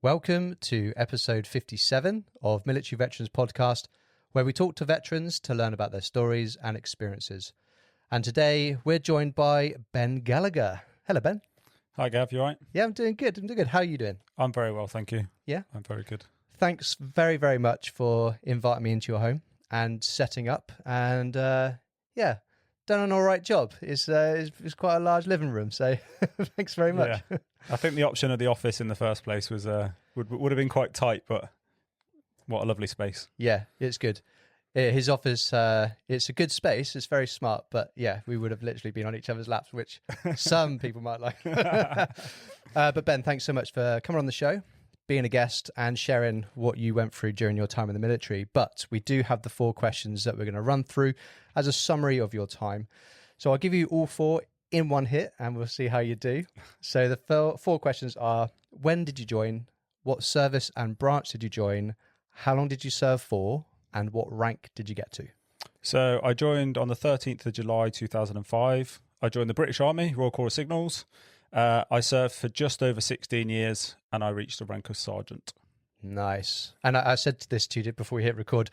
Welcome to episode 57 of Military Veterans Podcast, where we talk to veterans to learn about their stories and experiences. And today we're joined by Ben Gallagher. Hello, Ben. Hi, Gav. You all right? Yeah, I'm doing good. How are you doing? I'm very well, thank you. Yeah? I'm very good. Thanks very, very much for inviting me into your home and setting up. And done an all right job. It's quite a large living room, so thanks very much. Yeah. I think the option of the office in the first place was would have been quite tight, but what a lovely space. Yeah, it's good. His office, it's a good space. It's very smart, but yeah, we would have literally been on each other's laps, which some people might like. But Ben, thanks so much for coming on the show, being a guest and sharing what you went through during your time in the military. But we do have the 4 questions that we're going to run through as a summary of your time. So I'll give you all 4 in one hit and we'll see how you do. So the 4 questions are: when did you join? What service and branch did you join? How long did you serve for? And what rank did you get to? So I joined on the 13th of July 2005. I joined the British Army, Royal Corps of Signals. I served for just over 16 years and I reached the rank of sergeant. Nice. And I said this to you before we hit record.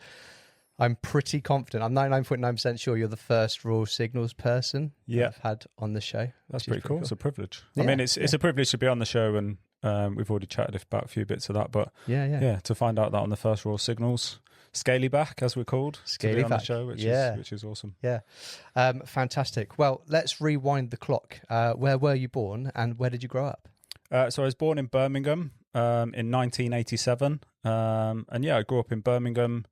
I'm pretty confident. I'm 99.9% sure you're the first Royal Signals person I've had on the show. That's pretty cool. It's a privilege. Yeah, I mean, it's a privilege to be on the show, and we've already chatted about a few bits of that. But yeah, to find out that on the first Royal Signals, Scaly back, as we're called, Scaly to be on back. the show, which is awesome. Yeah, fantastic. Well, let's rewind the clock. Where were you born, and where did you grow up? So I was born in Birmingham in 1987, and I grew up in Birmingham.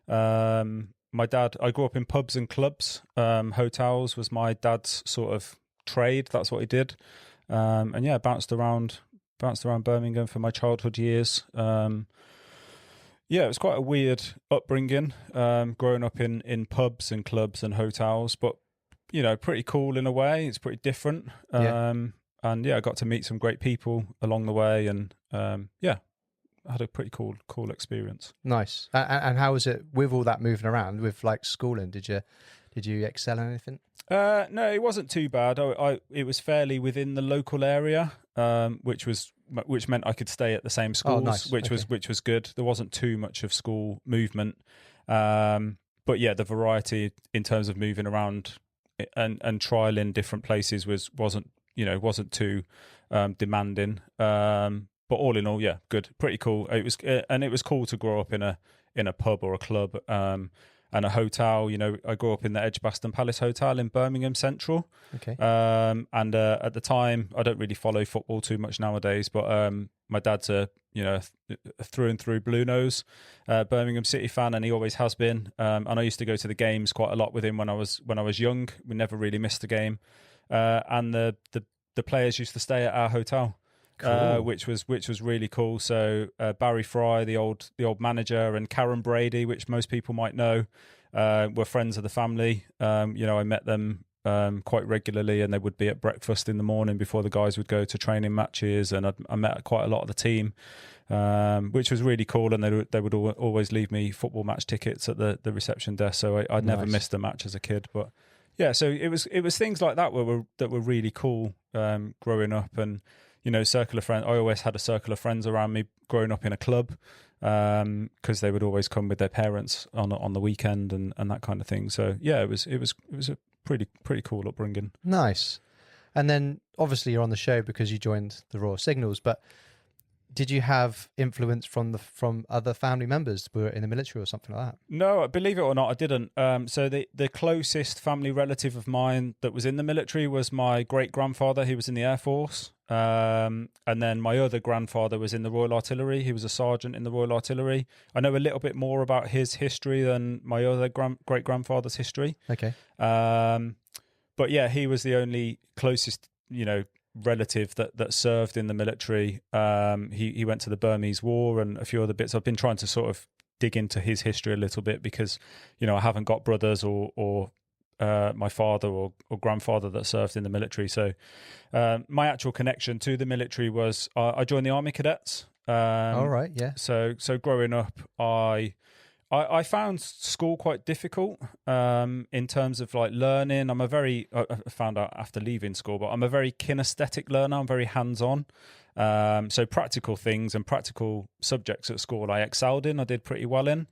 My dad, I grew up in pubs and clubs. Hotels was my dad's sort of trade. That's what he did. Bounced around Birmingham for my childhood years. It was quite a weird upbringing, growing up in pubs and clubs and hotels, but, pretty cool in a way. It's pretty different. I got to meet some great people along the way, and I had a pretty cool experience. Nice. And how was it with all that moving around with like schooling? Did you excel in anything? No, it wasn't too bad. It was fairly within the local area, which meant I could stay at the same schools, which was good. There wasn't too much of school movement, but yeah, the variety in terms of moving around and trialing different places wasn't too demanding. But all in all, yeah, good, pretty cool. It was cool to grow up in a pub or a club and a hotel. I grew up in the Edgbaston Palace Hotel in Birmingham Central. Okay. At the time, I don't really follow football too much nowadays, but my dad's a through and through Blue Nose Birmingham City fan, and he always has been. And I used to go to the games quite a lot with him when I was young. We never really missed a game, and the players used to stay at our hotel. Cool. Which was really cool. So Barry Fry, the old manager, and Karen Brady, which most people might know, were friends of the family. I met them quite regularly, and they would be at breakfast in the morning before the guys would go to training matches. And I met quite a lot of the team, which was really cool. And they would always leave me football match tickets at the reception desk, so I'd never missed a match as a kid. But yeah, so it was things like that that were really cool growing up. And circle of friends. I always had a circle of friends around me growing up in a club, because they would always come with their parents on the weekend and that kind of thing. So yeah, it was a pretty cool upbringing. Nice. And then obviously you're on the show because you joined the Royal Signals, but did you have influence from other family members who were in the military or something like that? No, believe it or not, I didn't. So the closest family relative of mine that was in the military was my great-grandfather. He was in the Air Force. And then my other grandfather was in the Royal Artillery. He was a sergeant in the Royal Artillery. I know a little bit more about his history than my other great-grandfather's history. Okay. But yeah, he was the only closest, relative that served in the military. He went to the Burmese War and a few other bits. I've been trying to sort of dig into his history a little bit because, I haven't got brothers or my father or grandfather that served in the military. So my actual connection to the military was I joined the Army Cadets. All right, yeah. So growing up, I I found school quite difficult in terms of like learning. I found out after leaving school, but I'm a very kinesthetic learner. I'm very hands-on. So practical things and practical subjects at school I excelled in. I did pretty well in.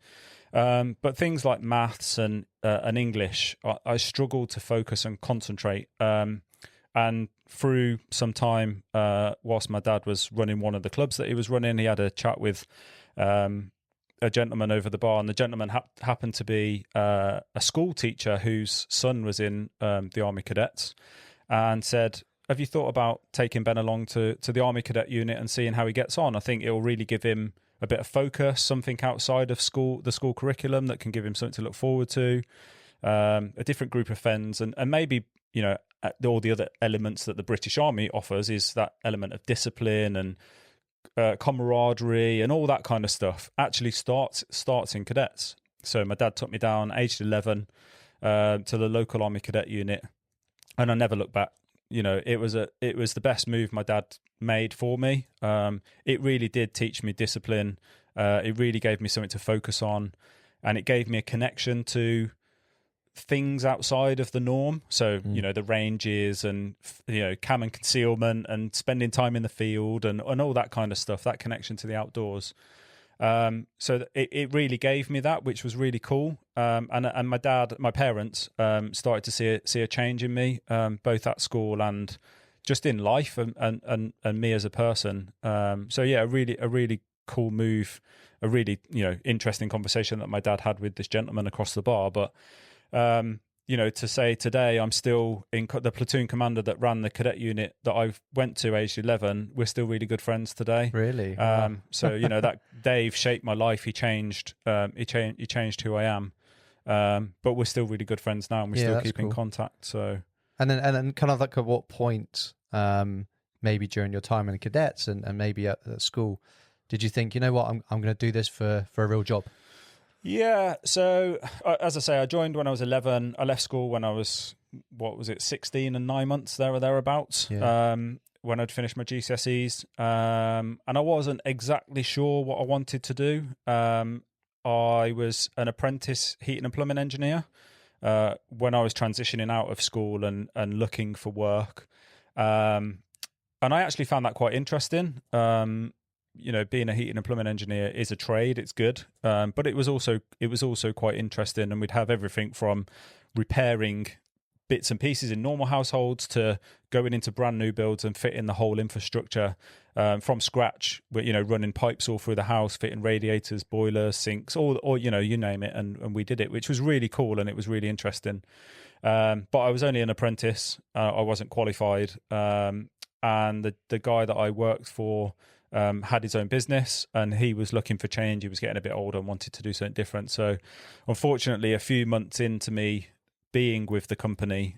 But things like maths and English, I struggled to focus and concentrate. And through some time, whilst my dad was running one of the clubs that he was running, he had a chat with a gentleman over the bar, and the gentleman happened to be a school teacher whose son was in the Army Cadets, and said, have you thought about taking Ben along to the Army Cadet unit and seeing how he gets on? I think it will really give him a bit of focus, something outside of the school curriculum that can give him something to look forward to, a different group of friends, and maybe, all the other elements that the British Army offers is that element of discipline and camaraderie and all that kind of stuff actually starts in cadets. So my dad took me down aged 11 to the local Army Cadet unit, and I never looked back. It was the best move my dad made for me. It really did teach me discipline. It really gave me something to focus on, and it gave me a connection to things outside of the norm. So, the ranges and, cam and concealment and spending time in the field and all that kind of stuff, that connection to the outdoors. So it really gave me that, which was really cool. And my parents started to see a change in me, both at school and just in life and me as a person. So yeah, a really cool move, a really, interesting conversation that my dad had with this gentleman across the bar. But, to say today I'm still in the platoon commander that ran the cadet unit that I went to aged 11. We're still really good friends today. Really? So, that Dave shaped my life. He changed who I am. But we're still really good friends now, and we still keep in contact. So, and then kind of like at what point, maybe during your time in the cadets and maybe at school, did you think, what, I'm going to do this for a real job? Yeah, so as I say, I joined when I was 11. I left school when I was, 16 and 9 months, there or thereabouts, when I'd finished my GCSEs. And I wasn't exactly sure what I wanted to do. I was an apprentice heating and plumbing engineer when I was transitioning out of school and looking for work. And I actually found that quite interesting. Being a heating and plumbing engineer is a trade. It's good, but it was also quite interesting. And we'd have everything from repairing bits and pieces in normal households to going into brand new builds and fitting the whole infrastructure from scratch. Running pipes all through the house, fitting radiators, boilers, sinks, or you name it. And we did it, which was really cool and it was really interesting. But I was only an apprentice. I wasn't qualified, and the guy that I worked for had his own business, and he was looking for change. He was getting a bit older and wanted to do something different. So unfortunately, a few months into me being with the company,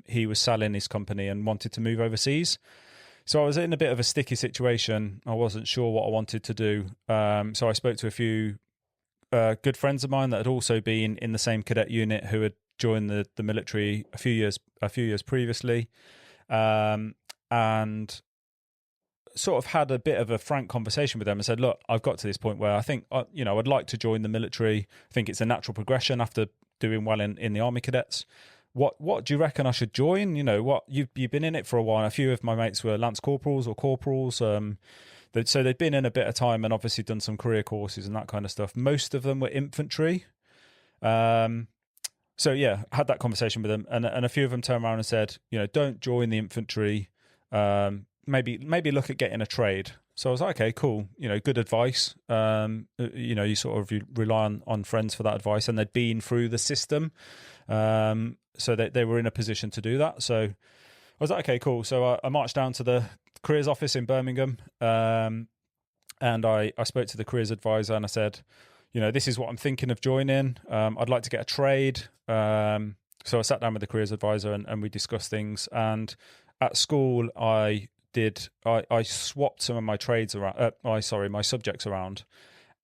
he was selling his company and wanted to move overseas. So I was in a bit of a sticky situation. I wasn't sure what I wanted to do. So I spoke to a few good friends of mine that had also been in the same cadet unit who had joined the military a few years previously, and sort of had a bit of a frank conversation with them and said, look, I've got to this point where I think, I'd like to join the military. I think it's a natural progression after doing well in the Army Cadets. What do you reckon I should join? You've been in it for a while. A few of my mates were Lance Corporals or Corporals. So they'd been in a bit of time and obviously done some career courses and that kind of stuff. Most of them were infantry. So yeah, had that conversation with them, and a few of them turned around and said, don't join the infantry. Maybe look at getting a trade. So I was like, okay, cool. Good advice. You sort of rely on friends for that advice, and they'd been through the system, so they were in a position to do that. So I was like, okay, cool. So I marched down to the careers office in Birmingham, and I spoke to the careers advisor, and I said, this is what I'm thinking of joining. I'd like to get a trade. So I sat down with the careers advisor and we discussed things. And at school, I swapped some of my trades around. My subjects around,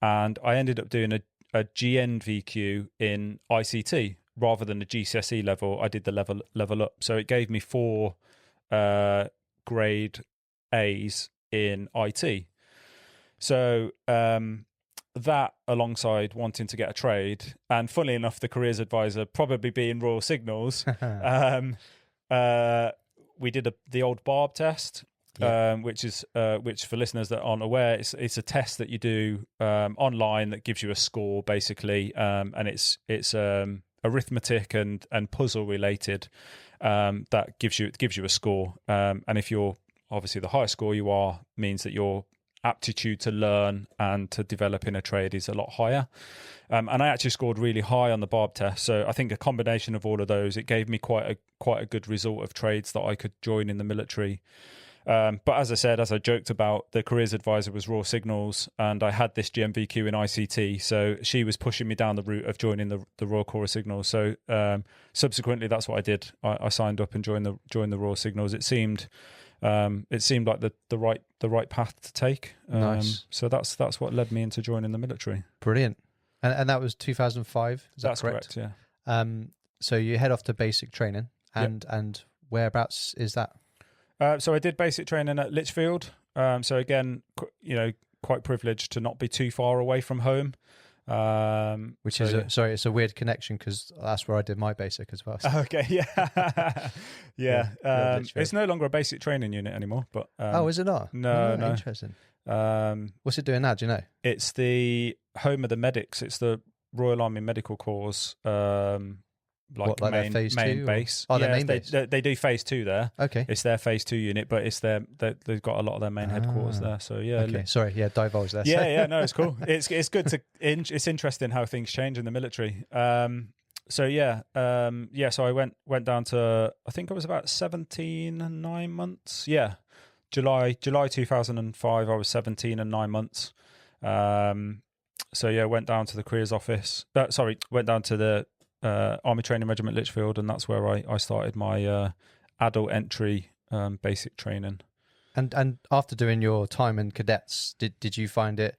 and I ended up doing a GNVQ in ICT rather than a GCSE level. I did the level up, so it gave me 4 grade A's in IT. So that alongside wanting to get a trade, and funnily enough, the careers advisor probably being Royal Signals, we did the old Barb test, which for listeners that aren't aware, it's a test that you do online that gives you a score basically, and it's arithmetic and puzzle related, that gives you a score, and if you're obviously the higher score you are, means that your aptitude to learn and to develop in a trade is a lot higher. And I actually scored really high on the Barb test. So I think a combination of all of those, it gave me quite a good result of trades that I could join in the military. But as I said, as I joked about, the careers advisor was Raw Signals, and I had this GMVQ in ICT. So she was pushing me down the route of joining the Royal Corps of Signals. So subsequently, that's what I did. I signed up and joined the Raw Signals. It seemed like the right path to take. Nice. So that's what led me into joining the military. Brilliant. And that was 2005. Is that That's correct? Yeah. So you head off to basic training, and whereabouts is that? So I did basic training at Lichfield. So again, quite privileged to not be too far away from home. Which is it's a weird connection because that's where I did my basic as well. So. Okay, yeah. It's no longer a basic training unit anymore. But is it not? No. Interesting. What's it doing now? Do you know? It's the home of the medics. It's the Royal Army Medical Corps. Like their phase main two, base. Their main base. They do phase 2 there. Okay. It's their phase 2 unit, but they've got a lot of their main headquarters there. So yeah. Okay. Sorry. Yeah. Divulge there. Yeah. No, it's cool. It's good it's interesting how things change in the military. So I went down to, I think it was about 17 and 9 months. Yeah. July 2005, I was 17 and 9 months. Went down to the careers office. Went down to the Army Training Regiment Lichfield, and that's where I started my adult entry basic training. And after doing your time in cadets, did you find it?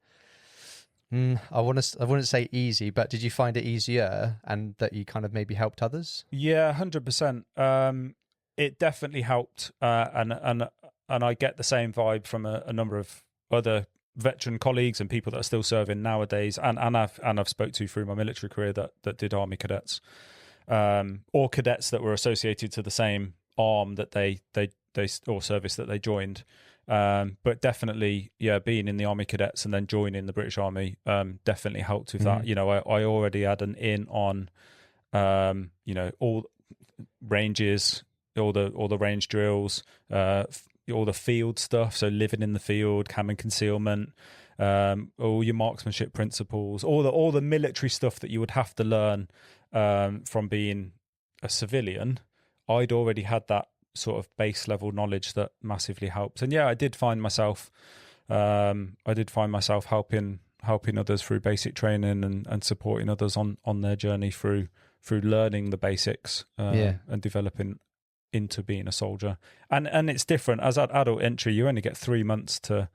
I wouldn't say easy, but did you find it easier, and that you kind of maybe helped others? Yeah, 100%. It definitely helped, and I get the same vibe from a number of other veteran colleagues and people that are still serving nowadays, and I've spoke to through my military career that did Army cadets, or cadets that were associated to the same arm that they or service that they joined. But definitely, being in the Army cadets and then joining the British Army definitely helped with that. I already had an in on all ranges, all the range drills, all the field stuff, so living in the field, cam and concealment, all your marksmanship principles, all the military stuff that you would have to learn from being a civilian. I'd already had that sort of base level knowledge that massively helps. And I did find myself helping others through basic training and supporting others on their journey through learning the basics and developing into being a soldier. And it's different. As an adult entry, you only get 3 months to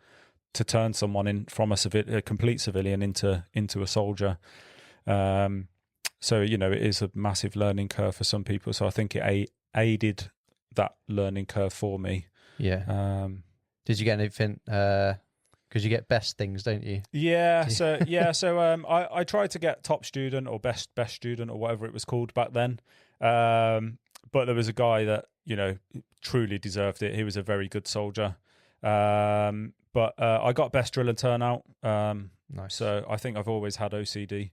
turn someone in from a complete civilian into a soldier. So it is a massive learning curve for some people. So I think it aided that learning curve for me. Yeah. Did you get anything? Because you get best things, don't you? Yeah. So I tried to get top student or best student or whatever it was called back then. But there was a guy that truly deserved it. He was a very good soldier. But I got best drill and turnout. Nice. So I think I've always had OCD.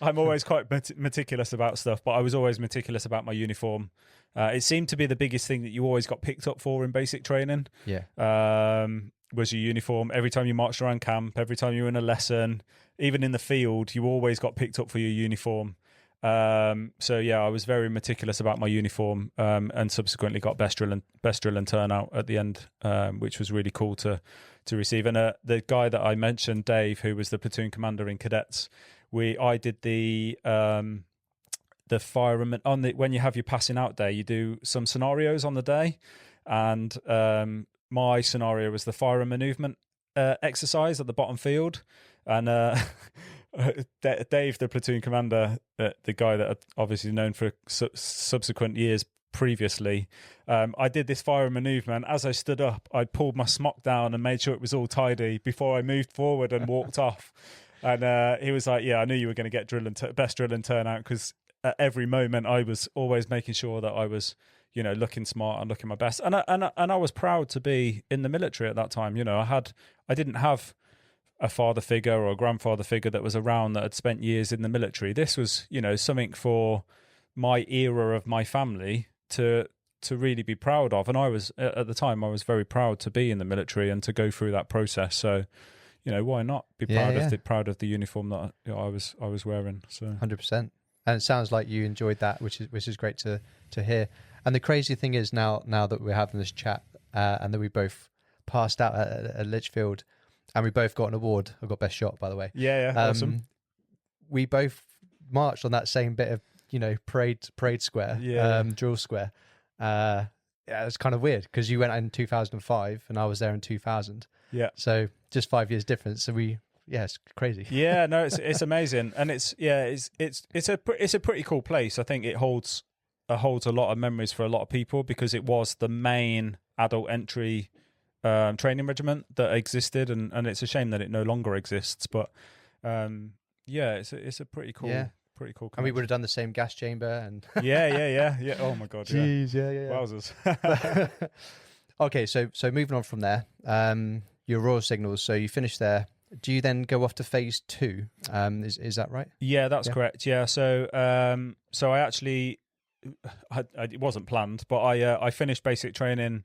I'm always quite meticulous about stuff, but I was always meticulous about my uniform. It seemed to be the biggest thing that you always got picked up for in basic training. Yeah. Was your uniform. Every time you marched around camp, every time you were in a lesson, even in the field, you always got picked up for your uniform. I was very meticulous about my uniform, and subsequently got best drill and turnout at the end, which was really cool to receive. And the guy that I mentioned, Dave, who was the platoon commander in cadets, I did the fireman when you have your passing out day, you do some scenarios on the day, and my scenario was the fire and movement exercise at the bottom field, and Dave, the platoon commander, the guy that obviously known for subsequent years previously, I did this firing manoeuvre, and as I stood up, I pulled my smock down and made sure it was all tidy before I moved forward and walked off. And he was like, "Yeah, I knew you were going to get best drill and turnout, because at every moment I was always making sure that I was, looking smart and looking my best." And I was proud to be in the military at that time. I didn't have a father figure or a grandfather figure that was around that had spent years in the military. This was, something for my era of my family to really be proud of. And I was, at the time, I was very proud to be in the military and to go through that process. So, why not be proud of the uniform that I was wearing? So 100%. And it sounds like you enjoyed that, which is great to hear. And the crazy thing is now that we're having this chat and that we both passed out at Lichfield, and we both got an award. I got best shot, by the way. Yeah, awesome. We both marched on that same bit of parade square, drill square. It's kind of weird because you went in 2005 and I was there in 2000. Yeah. So just 5 years difference. So it's crazy. Yeah, no, it's amazing, and it's a pretty cool place. I think it holds a lot of memories for a lot of people because it was the main adult entry training regiment that existed, and it's a shame that it no longer exists. But it's a pretty cool. Yeah. Pretty cool. And we would have done the same gas chamber and yeah. Oh my god. Jeez, yeah. Wowzers. Okay, so moving on from there, your Royal Signals. So you finish there. Do you then go off to phase 2? Is that right? Yeah, that's correct. Yeah. So I actually, it wasn't planned, but I finished basic training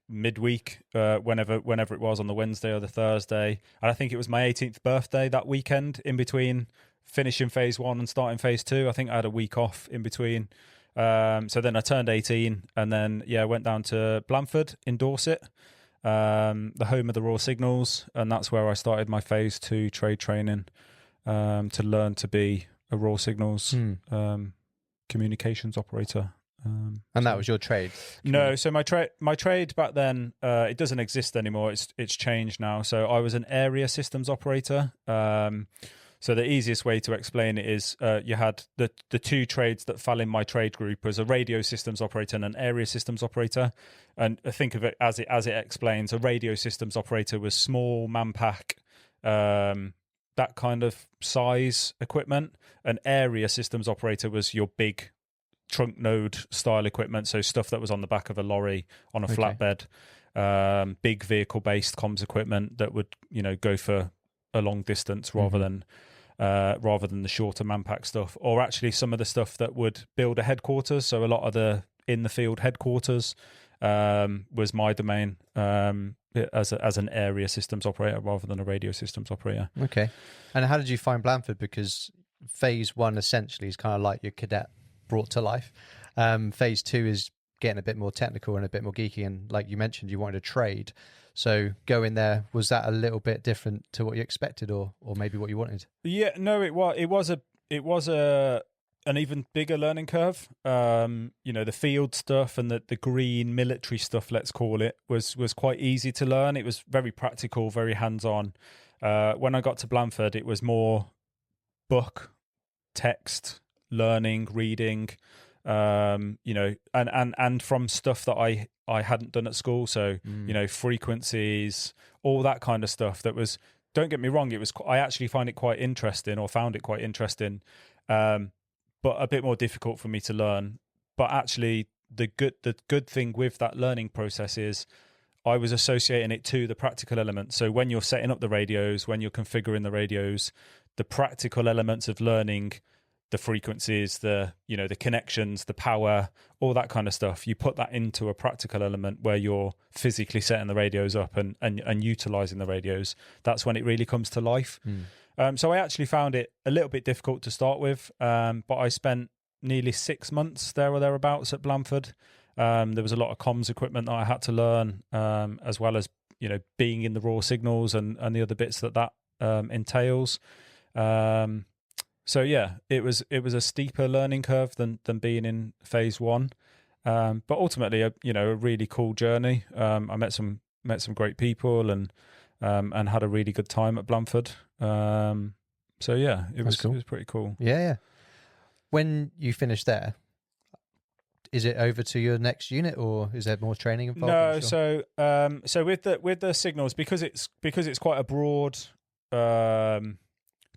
midweek, whenever it was, on the Wednesday or the Thursday, and I think it was my 18th birthday that weekend in between finishing phase 1 and starting phase 2. I think I had a week off in between. So then I turned 18 and then went down to Blandford in Dorset, the home of the Royal Signals, and that's where I started my phase 2 trade training to learn to be a Royal Signals communications operator. And that was your trade? No, so my trade back then, it doesn't exist anymore. It's changed now. So I was an area systems operator. So the easiest way to explain it is you had the two trades that fell in my trade group was a radio systems operator and an area systems operator. And I think of it as it explains. A radio systems operator was small, man-pack, that kind of size equipment. An area systems operator was your big trunk node style equipment, so stuff that was on the back of a lorry on a flatbed, big vehicle based comms equipment that would go for a long distance rather than the shorter manpack stuff, or actually some of the stuff that would build a headquarters. So a lot of the in the field headquarters was my domain as an area systems operator rather than a radio systems operator. Okay. And how did you find Blandford? Because phase 1 essentially is kind of like your cadet brought to life. Phase 2 is getting a bit more technical and a bit more geeky, and like you mentioned, you wanted to trade. So going there, was that a little bit different to what you expected, or maybe what you wanted? Yeah, no, it was an even bigger learning curve. The field stuff and the green military stuff, let's call it, was quite easy to learn. It was very practical, very hands-on. When I got to Blandford, it was more book, text, learning, reading, and from stuff that I hadn't done at school. So, frequencies, all that kind of stuff that was, don't get me wrong, I actually found it quite interesting, but a bit more difficult for me to learn. But actually the good thing with that learning process is I was associating it to the practical elements. So when you're setting up the radios, when you're configuring the radios, the practical elements of learning the frequencies, the connections, the power, all that kind of stuff, you put that into a practical element where you're physically setting the radios up and utilizing the radios. That's when it really comes to life. So I actually found it a little bit difficult to start with, but I spent nearly 6 months there or thereabouts at Blandford. There was a lot of comms equipment that I had to learn, as well as being in the Royal Signals and the other bits that entails. So yeah, it was a steeper learning curve than being in phase 1, but ultimately a really cool journey. I met some great people and had a really good time at Blandford. So yeah, it was cool. It was pretty cool. Yeah. When you finished there, is it over to your next unit, or is there more training involved? No, Sure. so with the signals, because it's quite a broad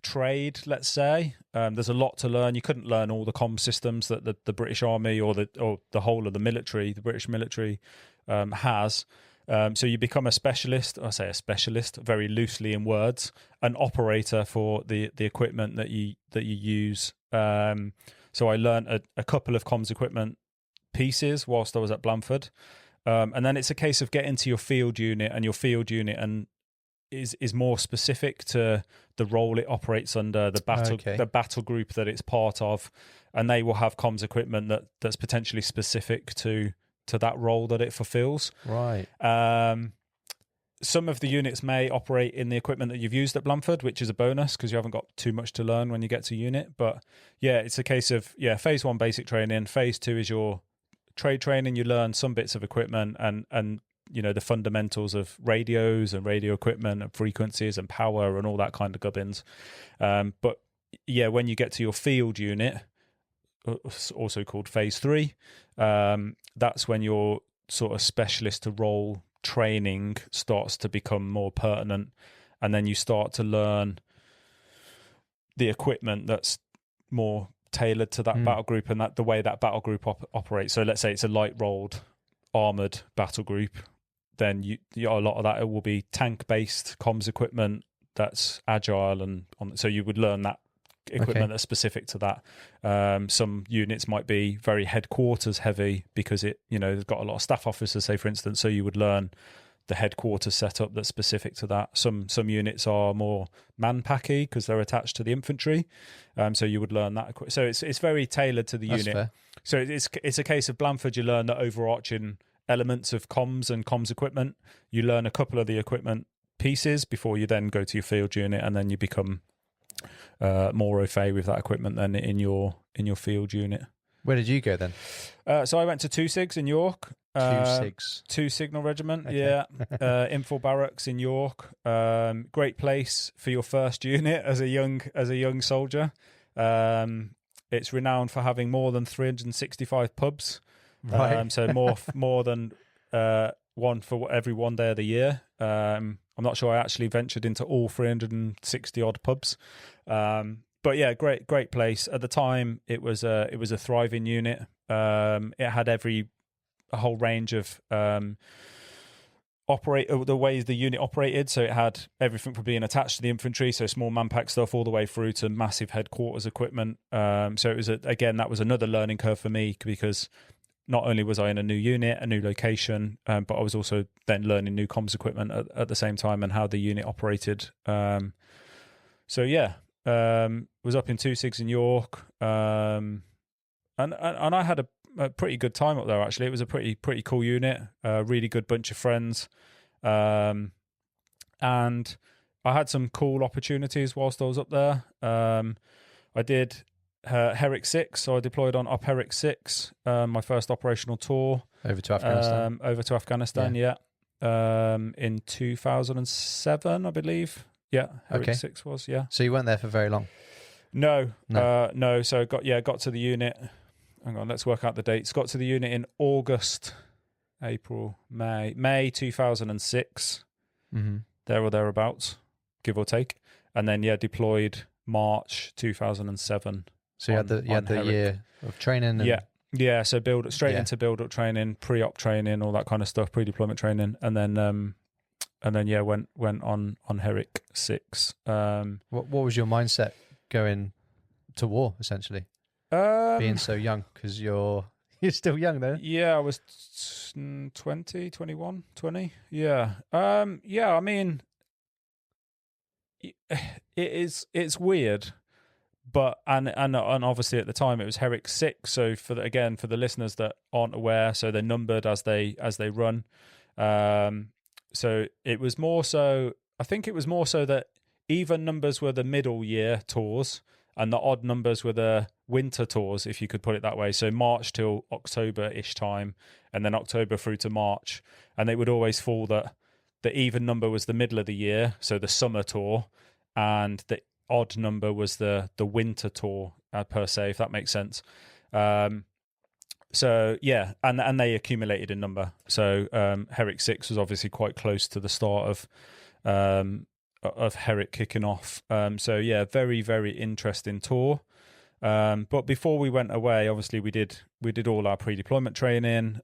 trade, let's say, there's a lot to learn. You couldn't learn all the comm systems that the British Army or the whole of the military, the British military, has. So you become a specialist. I say a specialist very loosely in words, an operator for the equipment that you use. So I learned a couple of comms equipment pieces whilst I was at Blandford, and then it's a case of getting to your field unit, and your field unit is more specific to the role it operates under, the battle group that it's part of, and they will have comms equipment that's potentially specific to that role that it fulfills. Right. Some of the units may operate in the equipment that you've used at Blandford, which is a bonus because you haven't got too much to learn when you get to unit. But yeah, it's a case of phase 1 basic training. Phase 2 is your trade training. You learn some bits of equipment and the fundamentals of radios and radio equipment and frequencies and power and all that kind of gubbins. But yeah, when you get to your field unit, also called phase 3, that's when your sort of specialist to role training starts to become more pertinent, and then you start to learn the equipment that's more tailored to that battle group and that the way that battle group operates. So let's say it's a light rolled armored battle group, then you a lot of that, it will be tank based comms equipment that's agile, and so you would learn that equipment that's specific to that. Some units might be very headquarters heavy because they've got a lot of staff officers, say for instance, so you would learn the headquarters setup that's specific to that. Some units are more man-packy because they're attached to the infantry, so you would learn that. So it's very tailored to the unit. Fair. So it's a case of Blandford, you learn the overarching elements of comms and comms equipment. You learn a couple of the equipment pieces before you then go to your field unit, and then you become more au fait with that equipment than in your field unit. Where did you go then? So I went to 2 Sigs in York. 2 Sigs. 2 Signal Regiment, Okay. yeah. Info Barracks in York. Great place for your first unit as a young soldier. It's renowned for having more than 365 pubs. Right. So more than one for every one day of the year. I'm not sure I actually ventured into all 360 odd pubs. But yeah, great place. At the time, it was a thriving unit. It had a whole range of the ways the unit operated. So it had everything from being attached to the infantry, so small manpack stuff, all the way through to massive headquarters equipment. So it was that was another learning curve for me, because not only was I in a new unit, a new location, but I was also then learning new comms equipment at the same time and how the unit operated. So yeah, was up in 2 Sigs in York, and I had a pretty good time up there. Actually, it was a pretty cool unit, really good bunch of friends, and I had some cool opportunities whilst I was up there. I did Herrick 6, so I deployed on Op Herrick 6, my first operational tour Over to Afghanistan. yeah. In 2007, I believe. Yeah, Herrick 6 was, yeah. So you weren't there for very long? No. So got to the unit. Hang on, let's work out the dates. Got to the unit in August, April, May 2006, there or thereabouts, give or take, and then deployed March 2007. So you had the year of training. And... Yeah. So into build up training, pre-op training, all that kind of stuff, pre-deployment training, and then went on Herrick 6. What was your mindset going to war, essentially? Being so young, because you're still young though. Yeah, I was 20, 21, 20. Yeah. I mean, it's weird. But and obviously at the time it was Herrick 6. So for the listeners that aren't aware, so they're numbered as they run. So it was more so. I think it was more so that even numbers were the middle year tours, and the odd numbers were the winter tours, if you could put it that way. So March till October-ish time, and then October through to March, and it would always fall that the even number was the middle of the year, so the summer tour, and the odd number was the winter tour per se, if that makes sense. So yeah, and they accumulated in number. So Herrick 6 was obviously quite close to the start of Herrick kicking off. So yeah, very, very interesting tour. But before we went away, obviously we did all our pre-deployment training,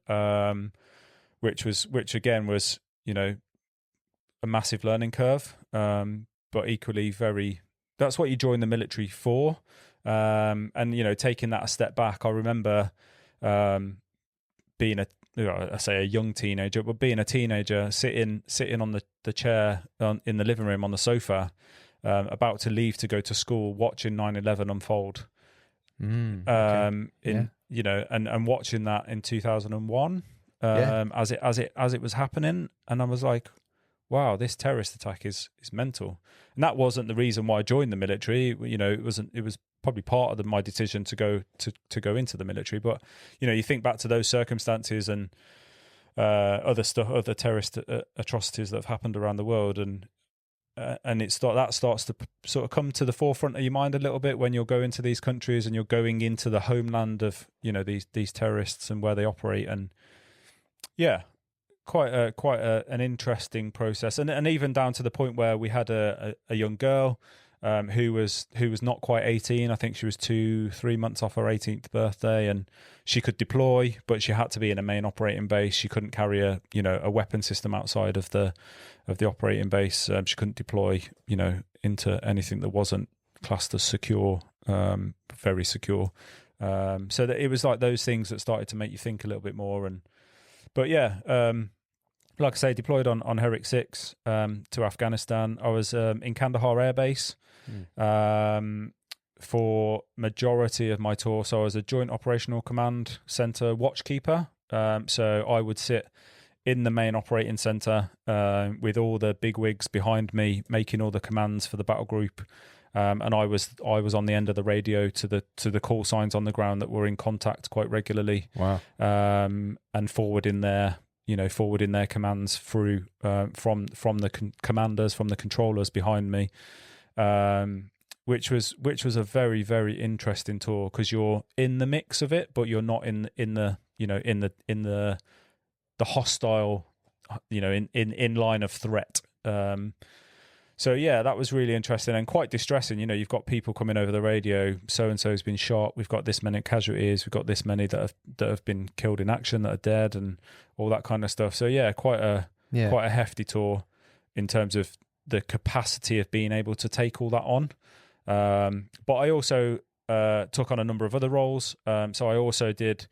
which again was, you know, a massive learning curve, but equally that's what you join the military for. And, you know, taking that a step back, I remember being a young teenager, but being a teenager, sitting on the chair in the living room on the sofa, about to leave to go to school, watching 9/11 unfold. You know, and watching that in 2001, as it was happening, and I was like, wow, this terrorist attack is mental. And that wasn't the reason why I joined the military. You know, it was probably part of my decision to go into the military. But, you know, you think back to those circumstances and other terrorist atrocities that have happened around the world, and that starts to sort of come to the forefront of your mind a little bit when you're going to these countries and you're going into the homeland of, you know, these terrorists and where they operate. And yeah, quite an interesting process, and even down to the point where we had a young girl who was not quite 18. I think she was 2-3 months off her 18th birthday, and she could deploy, but she had to be in a main operating base. She couldn't carry a weapon system outside of the operating base. She couldn't deploy, you know, into anything that wasn't classed as secure, very secure. So that it was like those things that started to make you think a little bit more. But yeah, like I say, deployed on Herrick 6 to Afghanistan. I was in Kandahar Air Base for majority of my tour. So I was a Joint Operational Command Centre watchkeeper. So I would sit in the main operating centre with all the big wigs behind me, making all the commands for the battle group. And I was on the end of the radio to the call signs on the ground that were in contact quite regularly. Wow. And forwarding their commands through from the commanders, from the controllers behind me, which was a very, very interesting tour, because you're in the mix of it, but you're not in the hostile, you know, in line of threat. So yeah, that was really interesting and quite distressing. You know, you've got people coming over the radio, so and so's been shot, we've got this many casualties, we've got this many that have been killed in action, that are dead, and all that kind of stuff. So yeah, quite a hefty tour in terms of the capacity of being able to take all that on. But I also took on a number of other roles. So I also did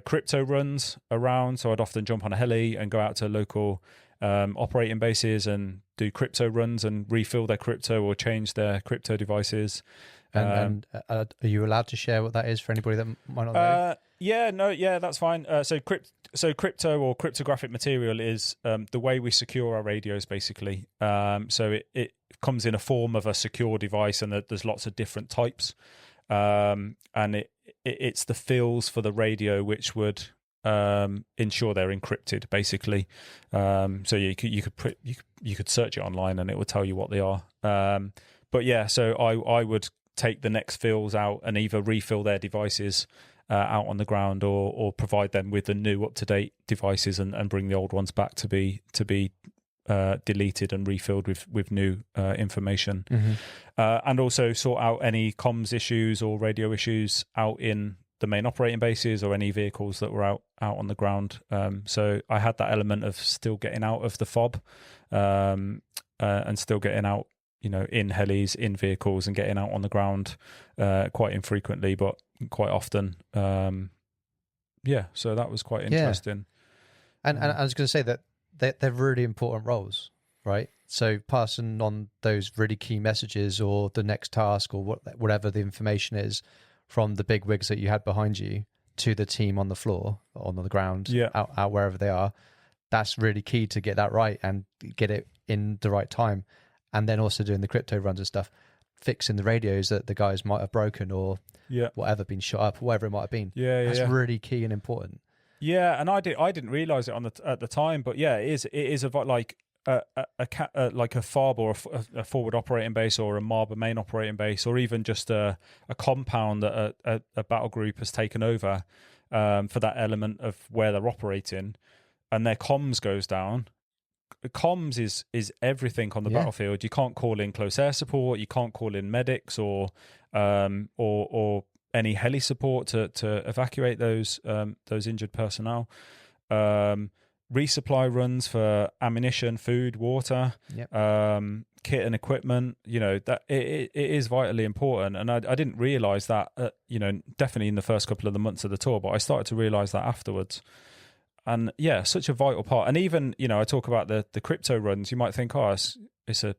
crypto runs around. So I'd often jump on a heli and go out to local operating bases and do crypto runs and refill their crypto or change their crypto devices. And are you allowed to share what that is for anybody that might not know? That's fine. So crypto or cryptographic material is the way we secure our radios, basically. So it comes in a form of a secure device, and there's lots of different types. And it's the fills for the radio which would ensure they're encrypted, basically. So you could search it online and it would tell you what they are. But yeah, so I would take the next fills out and either refill their devices out on the ground, or provide them with the new up-to-date devices and bring the old ones back to be deleted and refilled with new information. Mm-hmm. And also sort out any comms issues or radio issues out in the main operating bases, or any vehicles that were out on the ground. So I had that element of still getting out of the fob, and still getting out, you know, in helis, in vehicles, and getting out on the ground quite infrequently, but quite often. So that was quite interesting. And I was going to say that they're really important roles, right? So passing on those really key messages, or the next task, or whatever the information is, from the big wigs that you had behind you to the team on the floor, on the ground, out wherever they are. That's really key to get that right and get it in the right time. And then also doing the crypto runs and stuff, fixing the radios that the guys might have broken, or whatever, been shot up, whatever it might have been. That's really key and important. Yeah, and I didn't realize it at the time, but yeah, it is about like like a FOB or a forward operating base, or a MARB, a main operating base, or even just a compound that a battle group has taken over. for that element of where they're operating, and their comms goes down. Comms is everything on the battlefield. You can't call in close air support, you can't call in medics or any heli support to evacuate those injured personnel. Resupply runs for ammunition, food, water, kit and equipment. That it is vitally important, and I didn't realise that. Definitely in the first couple of the months of the tour, but I started to realise that afterwards. And yeah, such a vital part. And even I talk about the crypto runs. You might think, it's a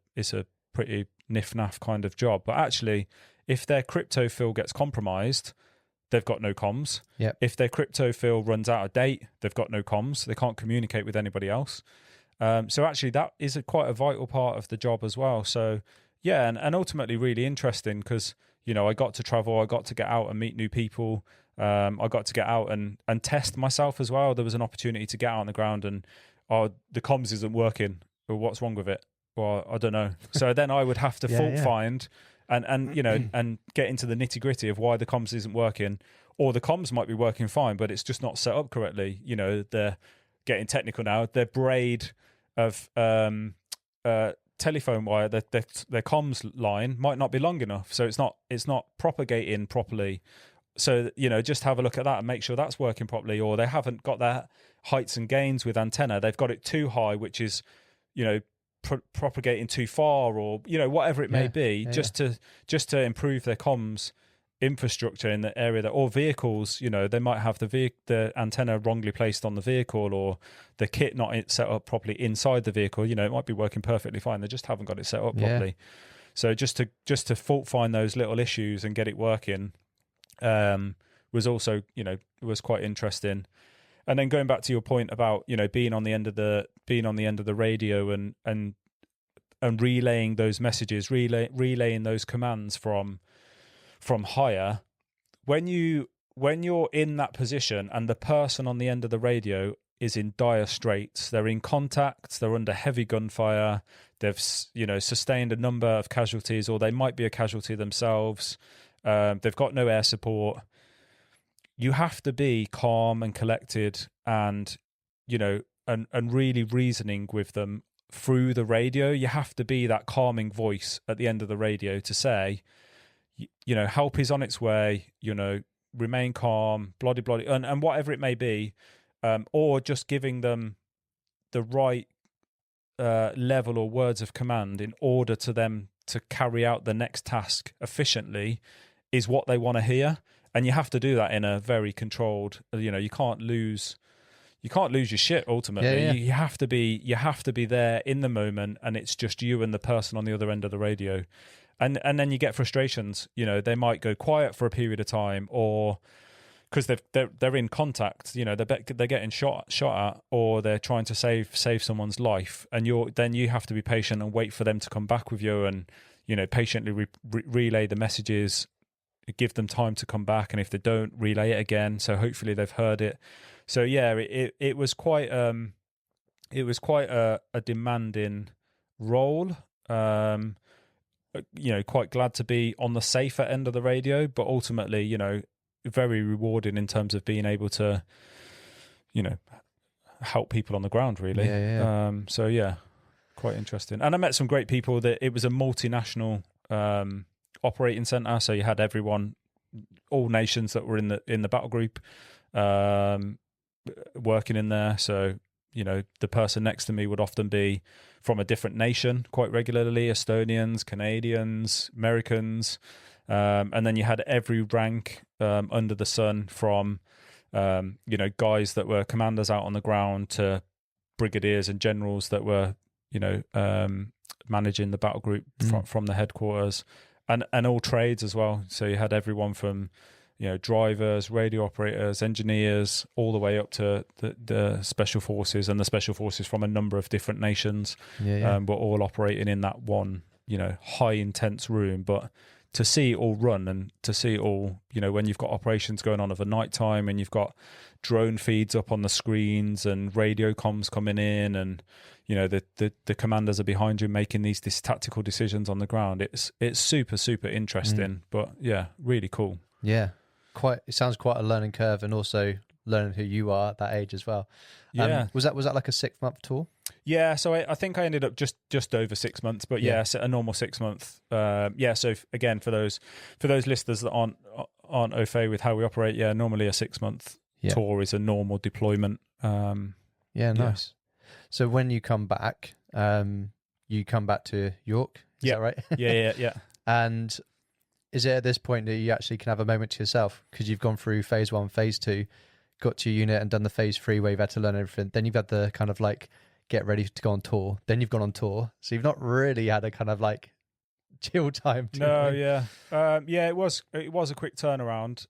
pretty niff-naff kind of job, but actually, if their crypto fill gets compromised, they've got no comms. Yep. If their crypto fill runs out of date, they've got no comms. They can't communicate with anybody else. So actually, that is quite a vital part of the job as well. So yeah, and ultimately really interesting because I got to travel, I got to get out and meet new people. I got to get out and test myself as well. There was an opportunity to get out on the ground and the comms isn't working. Well, what's wrong with it? Well, I don't know. So then I would have to fault find and get into the nitty gritty of why the comms isn't working, or the comms might be working fine, but it's just not set up correctly. They're getting technical now. Their braid of telephone wire, their comms line might not be long enough, so it's not propagating properly. So just have a look at that and make sure that's working properly. Or they haven't got their heights and gains with antenna; they've got it too high, which is propagating too far, or whatever it may be, just to improve their comms infrastructure in the area or vehicles. They might have the antenna wrongly placed on the vehicle, or the kit not set up properly inside the vehicle. It might be working perfectly fine, they just haven't got it set up properly. So just to fault find those little issues and get it working was also was quite interesting. And then going back to your point about being on the end of the radio and relaying those messages, relaying those commands from higher, when you're in that position and the person on the end of the radio is in dire straits, they're in contact, they're under heavy gunfire, they've sustained a number of casualties, or they might be a casualty themselves, they've got no air support. You have to be calm and collected and really reasoning with them through the radio. You have to be that calming voice at the end of the radio to say, help is on its way, remain calm, bloody, and whatever it may be, or just giving them the right level or words of command in order to them to carry out the next task efficiently is what they want to hear. And you have to do that in a very controlled, you can't lose your shit ultimately. You have to be there in the moment, and it's just you and the person on the other end of the radio. And then you get frustrations. They might go quiet for a period of time, or because they're in contact. They're getting shot at, or they're trying to save someone's life, and you have to be patient and wait for them to come back with you, and patiently relay the messages, give them time to come back, and if they don't, relay it again. So hopefully they've heard it. So yeah, it was quite a demanding role. Quite glad to be on the safer end of the radio, but ultimately, very rewarding in terms of being able to, help people on the ground, really. So yeah, quite interesting. And I met some great people. That it was a multinational operating centre, so you had everyone, all nations that were in the battle group, working in there. So the person next to me would often be from a different nation quite regularly: Estonians, Canadians, Americans, and then you had every rank under the sun, from guys that were commanders out on the ground to brigadiers and generals that were managing the battle group from the headquarters, and all trades as well. So you had everyone from drivers, radio operators, engineers, all the way up to the special forces, and the special forces from a number of different nations were all operating in that one high intense room. But to see it all run, and to see it all, when you've got operations going on of a night time, and you've got drone feeds up on the screens and radio comms coming in, and the commanders are behind you making these tactical decisions on the ground. It's super interesting, but yeah, really cool. Yeah. It sounds quite a learning curve, and also learning who you are at that age as well. Yeah. Was that like a 6-month tour? Yeah, so I think I ended up just over 6 months, but so a normal 6 month. So again, for those listeners that aren't au fait with how we operate, normally a 6 month tour is a normal deployment. Nice. So when you come back to York, is that right? Yeah. And is it at this point that you actually can have a moment to yourself, because you've gone through phase 1, phase 2, got to your unit and done the phase 3 where you've had to learn everything, then you've had the kind of like get ready to go on tour, then you've gone on tour, so you've not really had a kind of like chill time. It was a quick turnaround.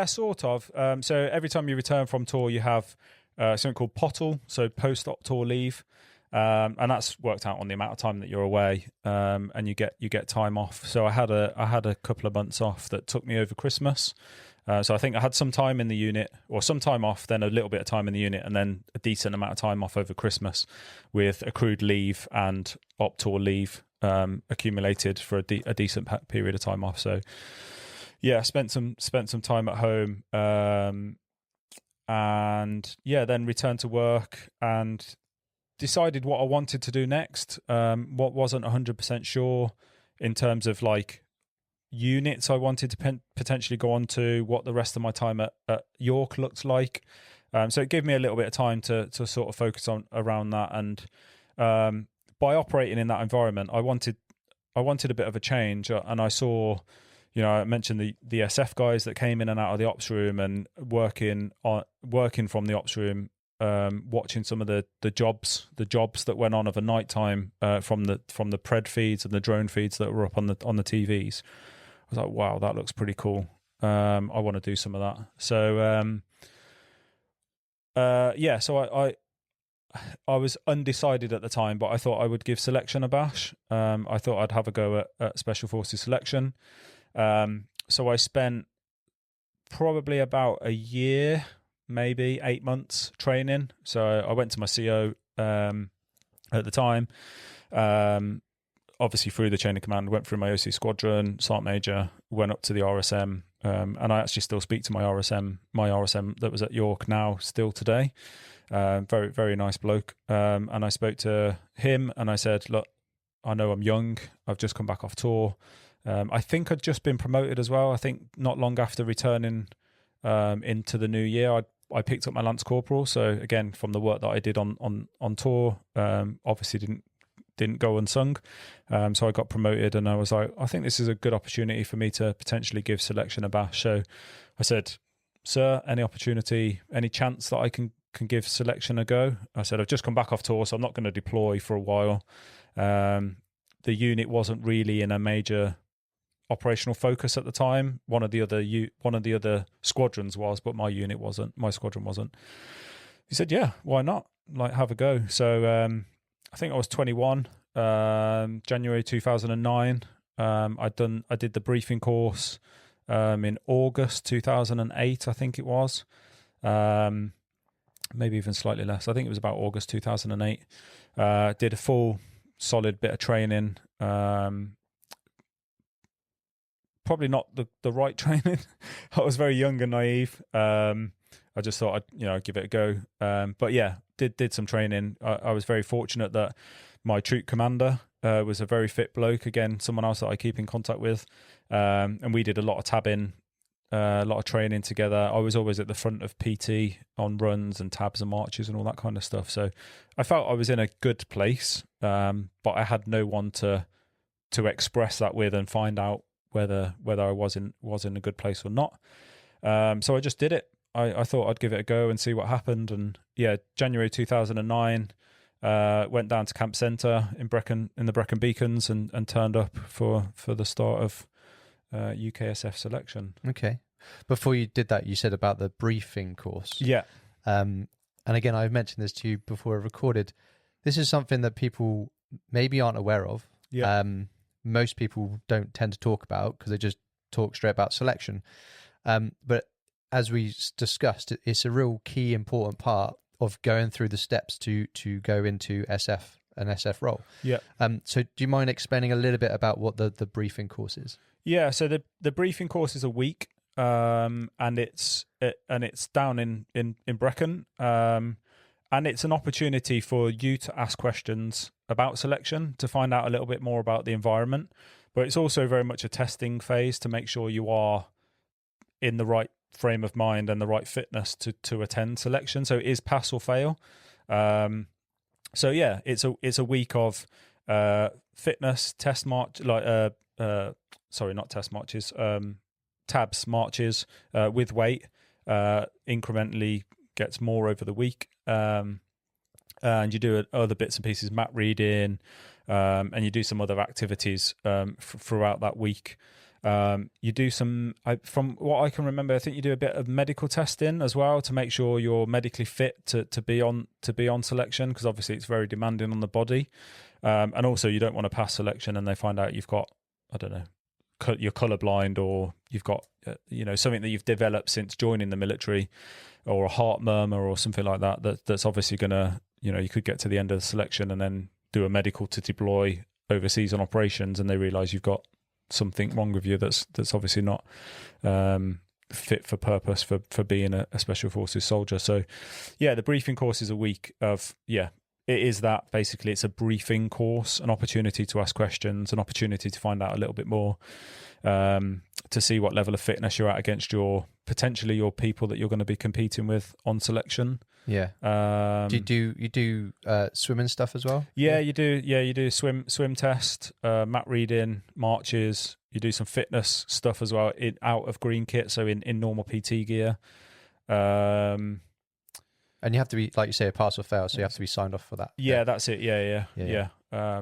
Sort of. So every time you return from tour, you have something called POTL, so post-op tour leave, and that's worked out on the amount of time that you're away, and you get time off. So I had a couple of months off that took me over Christmas. So I think I had some time in the unit, or some time off, then a little bit of time in the unit, and then a decent amount of time off over Christmas, with accrued leave and op tour leave accumulated for a decent period of time off. So yeah, spent some time at home, and then returned to work and decided what I wanted to do next. What wasn't 100% sure in terms of like units I wanted to potentially go on to, what the rest of my time at York looked like. So it gave me a little bit of time to sort of focus on around that. And by operating in that environment, I wanted a bit of a change. And I saw, I mentioned the SF guys that came in and out of the ops room, and working from the ops room, watching some of the jobs that went on of a night time from the pred feeds and the drone feeds that were up on the TVs. I was like, wow, that looks pretty cool. I want to do some of that. So so I was undecided at the time, but I thought I would give selection a bash. I thought I'd have a go at Special Forces selection. So I spent probably about a year, maybe 8 months training. So I went to my CO at the time. Obviously through the chain of command, went through my OC squadron, Sergeant Major, went up to the RSM, and I actually still speak to my RSM that was at York now, still today. Very, very nice bloke. And I spoke to him and I said, look, I know I'm young. I've just come back off tour. I think I'd just been promoted as well. I think not long after returning into the new year, I picked up my Lance Corporal. So again, from the work that I did on tour, obviously didn't go unsung. So I got promoted, and I was like, I think this is a good opportunity for me to potentially give selection a bash. So I said, sir, any opportunity, any chance that I can give selection a go? I said, I've just come back off tour, so I'm not going to deploy for a while. The unit wasn't really in a major operational focus at the time. One of the other squadrons was, but my unit wasn't. My squadron wasn't. He said, yeah, why not? Like, have a go. So I think I was 21, January 2009. I did the briefing course in August 2008, I think it was. Maybe even slightly less. I think it was about August 2008. Did a full solid bit of training. Probably not the right training. I was very young and naive. I just thought I'd give it a go. But yeah, did some training. I was very fortunate that my troop commander was a very fit bloke. Again, someone else that I keep in contact with. And we did a lot of tabbing, a lot of training together. I was always at the front of PT on runs and tabs and marches and all that kind of stuff. So I felt I was in a good place, but I had no one to express that with and find out whether I was in a good place or not. So I just did it. I thought I'd give it a go and see what happened. And yeah, January 2009, went down to Camp Centre in the Brecon Beacons and turned up for the start of UKSF selection. Okay. Before you did that, you said about the briefing course. Yeah. And again, I've mentioned this to you before I recorded. This is something that people maybe aren't aware of. Yeah. Most people don't tend to talk about because they just talk straight about selection. But as we discussed, it's a real key important part of going through the steps to go into an SF role. Yeah. So do you mind explaining a little bit about what the briefing course is? Yeah, so the briefing course is a week. and it's down in Brecon, and it's an opportunity for you to ask questions about selection, to find out a little bit more about the environment. But it's also very much a testing phase to make sure you are in the right frame of mind and the right fitness to attend selection. So it is pass or fail. So yeah, it's a week of fitness test march, like sorry, not test marches, tabs marches with weight, incrementally gets more over the week, and you do other bits and pieces, map reading, and you do some other activities throughout that week. You do some, from what I can remember, I think you do a bit of medical testing as well to make sure you're medically fit to be on selection, because obviously it's very demanding on the body, and also you don't want to pass selection and they find out you've got, I don't know, you're colorblind, or you've got something that you've developed since joining the military, or a heart murmur or something like that's obviously gonna, you could get to the end of the selection and then do a medical to deploy overseas on operations, and they realize you've got something wrong with you that's obviously not fit for purpose for being a special forces soldier. So yeah, the briefing course is a week of, it is that. Basically, it's a briefing course, an opportunity to ask questions, an opportunity to find out a little bit more, to see what level of fitness you're at against potentially your people that you're going to be competing with on selection. Yeah. Do you do swimming stuff as well? Yeah, you do. Yeah, you do swim test, map reading, marches. You do some fitness stuff as well out of green kit, so in normal PT gear. And you have to be, like you say, a pass or fail, so you have to be signed off for that. Yeah, that's it. Yeah.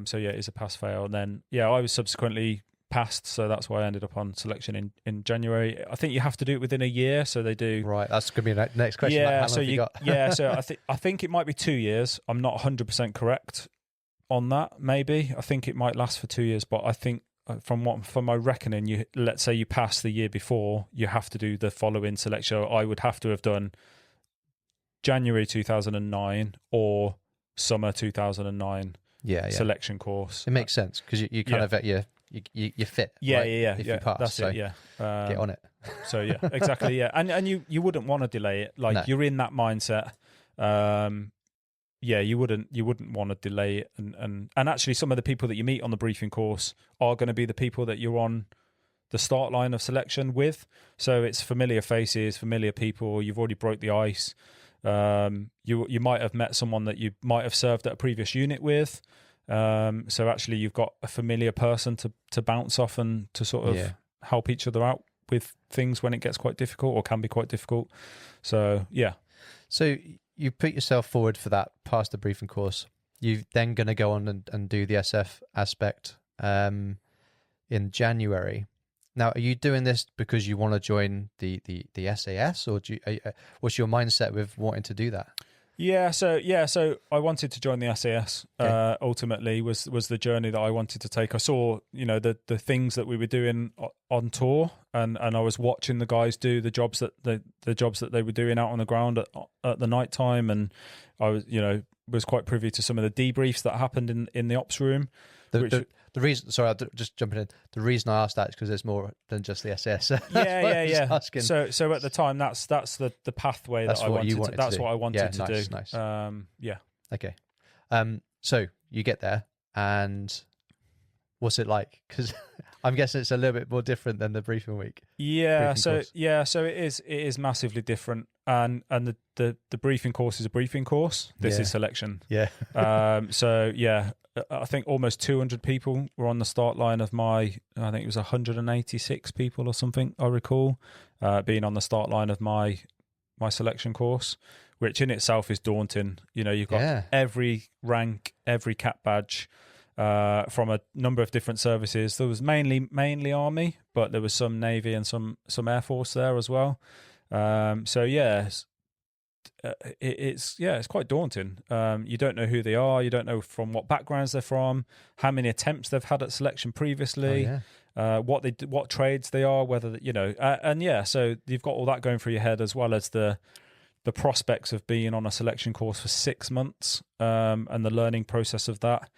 So yeah, it's a pass fail. And then I was subsequently passed, so that's why I ended up on selection in January. I think you have to do it within a year, so they do. Right, that's going to be the next question. Yeah, how long have you got? Yeah, so I think it might be 2 years. I'm not 100% correct on that. Maybe I think it might last for 2 years, but I think from my reckoning, let's say you pass the year before, you have to do the following selection. I would have to have done January 2009 or summer 2009 selection course. It makes sense because you kind of you're fit. If you pass, that's so it. Get on it. So yeah, exactly. Yeah, and you wouldn't want to delay it. Like, No. you're in that mindset. You wouldn't want to delay it. And actually, some of the people that you meet on the briefing course are going to be the people that you're on the start line of selection with. So it's familiar faces, familiar people. You've already broke the ice. You might have met someone that you might have served at a previous unit with. So actually, you've got a familiar person to bounce off and to sort of help each other out with things when it gets quite difficult or can be quite difficult. So yeah. So you put yourself forward for that, pass the briefing course. You're then going to go on and do the SF aspect in January. Now, are you doing this because you want to join the SAS, or what's your mindset with wanting to do that? So I wanted to join the SAS. Okay. Ultimately, was the journey that I wanted to take. I saw, the things that we were doing on tour, and I was watching the guys do the jobs that they were doing out on the ground at the night time, and I was quite privy to some of the debriefs that happened in the ops room. The reason, sorry, I'll just jumping in. The reason I asked that is because there's more than just the SAS. Yeah. So at the time, that's the pathway that I wanted. That's what I wanted to do. Nice. Yeah. Okay. So you get there, and what's it like? Because I'm guessing it's a little bit more different than the briefing week. Yeah. So it is massively different, and the briefing course is a briefing course. This is selection. Yeah. I think almost 200 people were on the start line of I think it was 186 people or something, I recall, being on the start line of my selection course, which in itself is daunting. You've got every rank, every cap badge, from a number of different services. There was mainly Army, but there was some Navy and some Air Force there as well. It's quite daunting. You don't know who they are. You don't know from what backgrounds they're from, how many attempts they've had at selection previously, what trades they are, whether so you've got all that going through your head, as well as the prospects of being on a selection course for 6 months, and the learning process of that.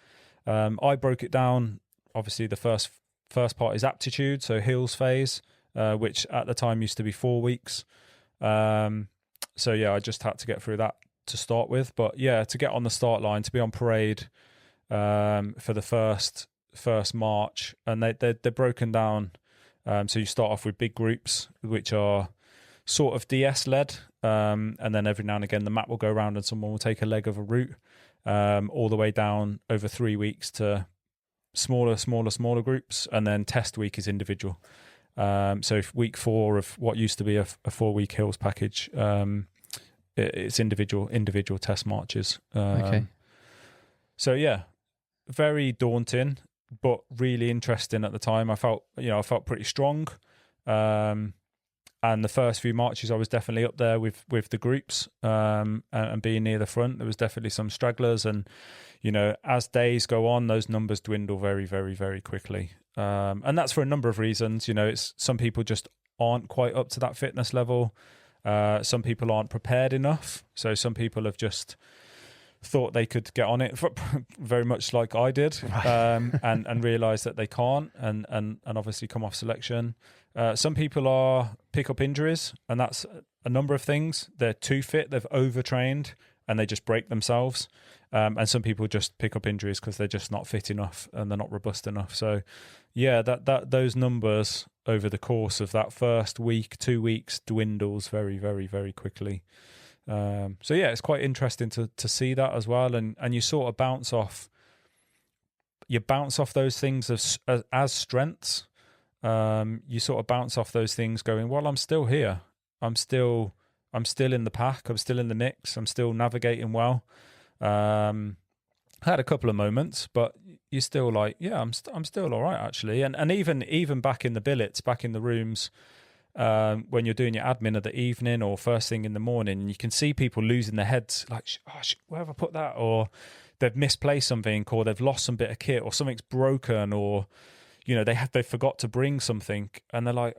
I broke it down. Obviously, the first part is aptitude, so hills phase. which at the time used to be 4 weeks. So yeah, I just had to get through that to start with. But yeah, to get on the start line, to be on parade for the first march, and they're broken down. So you start off with big groups, which are sort of DS led, and then every now and again the map will go around and someone will take a leg of a route, all the way down over 3 weeks to smaller groups, and then test week is individual. So week 4 of what used to be a 4-week hills package, it's individual test marches. Okay. So yeah, very daunting, but really interesting at the time. I felt pretty strong. And the first few marches, I was definitely up there with the groups, and being near the front. There was definitely some stragglers, and as days go on, those numbers dwindle very, very, very quickly. And that's for a number of reasons. It's some people just aren't quite up to that fitness level. Some people aren't prepared enough. So some people have just thought they could get on it, very much like I did, and realised that they can't, and obviously come off selection. Some people pick up injuries, and that's a number of things. They're too fit, they've overtrained, and they just break themselves. And some people just pick up injuries because they're just not fit enough and they're not robust enough. So yeah, that those numbers over the course of that first week, 2 weeks, dwindles very, very, very quickly. So yeah, it's quite interesting to see that as well, and you sort of bounce off those things as strengths. You sort of bounce off those things going, well, I'm still here, I'm still in the pack, I'm still in the mix, I'm still navigating well. Had a couple of moments, but you're still like, yeah, I'm still all right actually. And even back in the billets, back in the rooms, when you're doing your admin of the evening or first thing in the morning, and you can see people losing their heads, like, where have I put that? Or they've misplaced something, or they've lost some bit of kit, or something's broken, or they forgot to bring something, and they're like,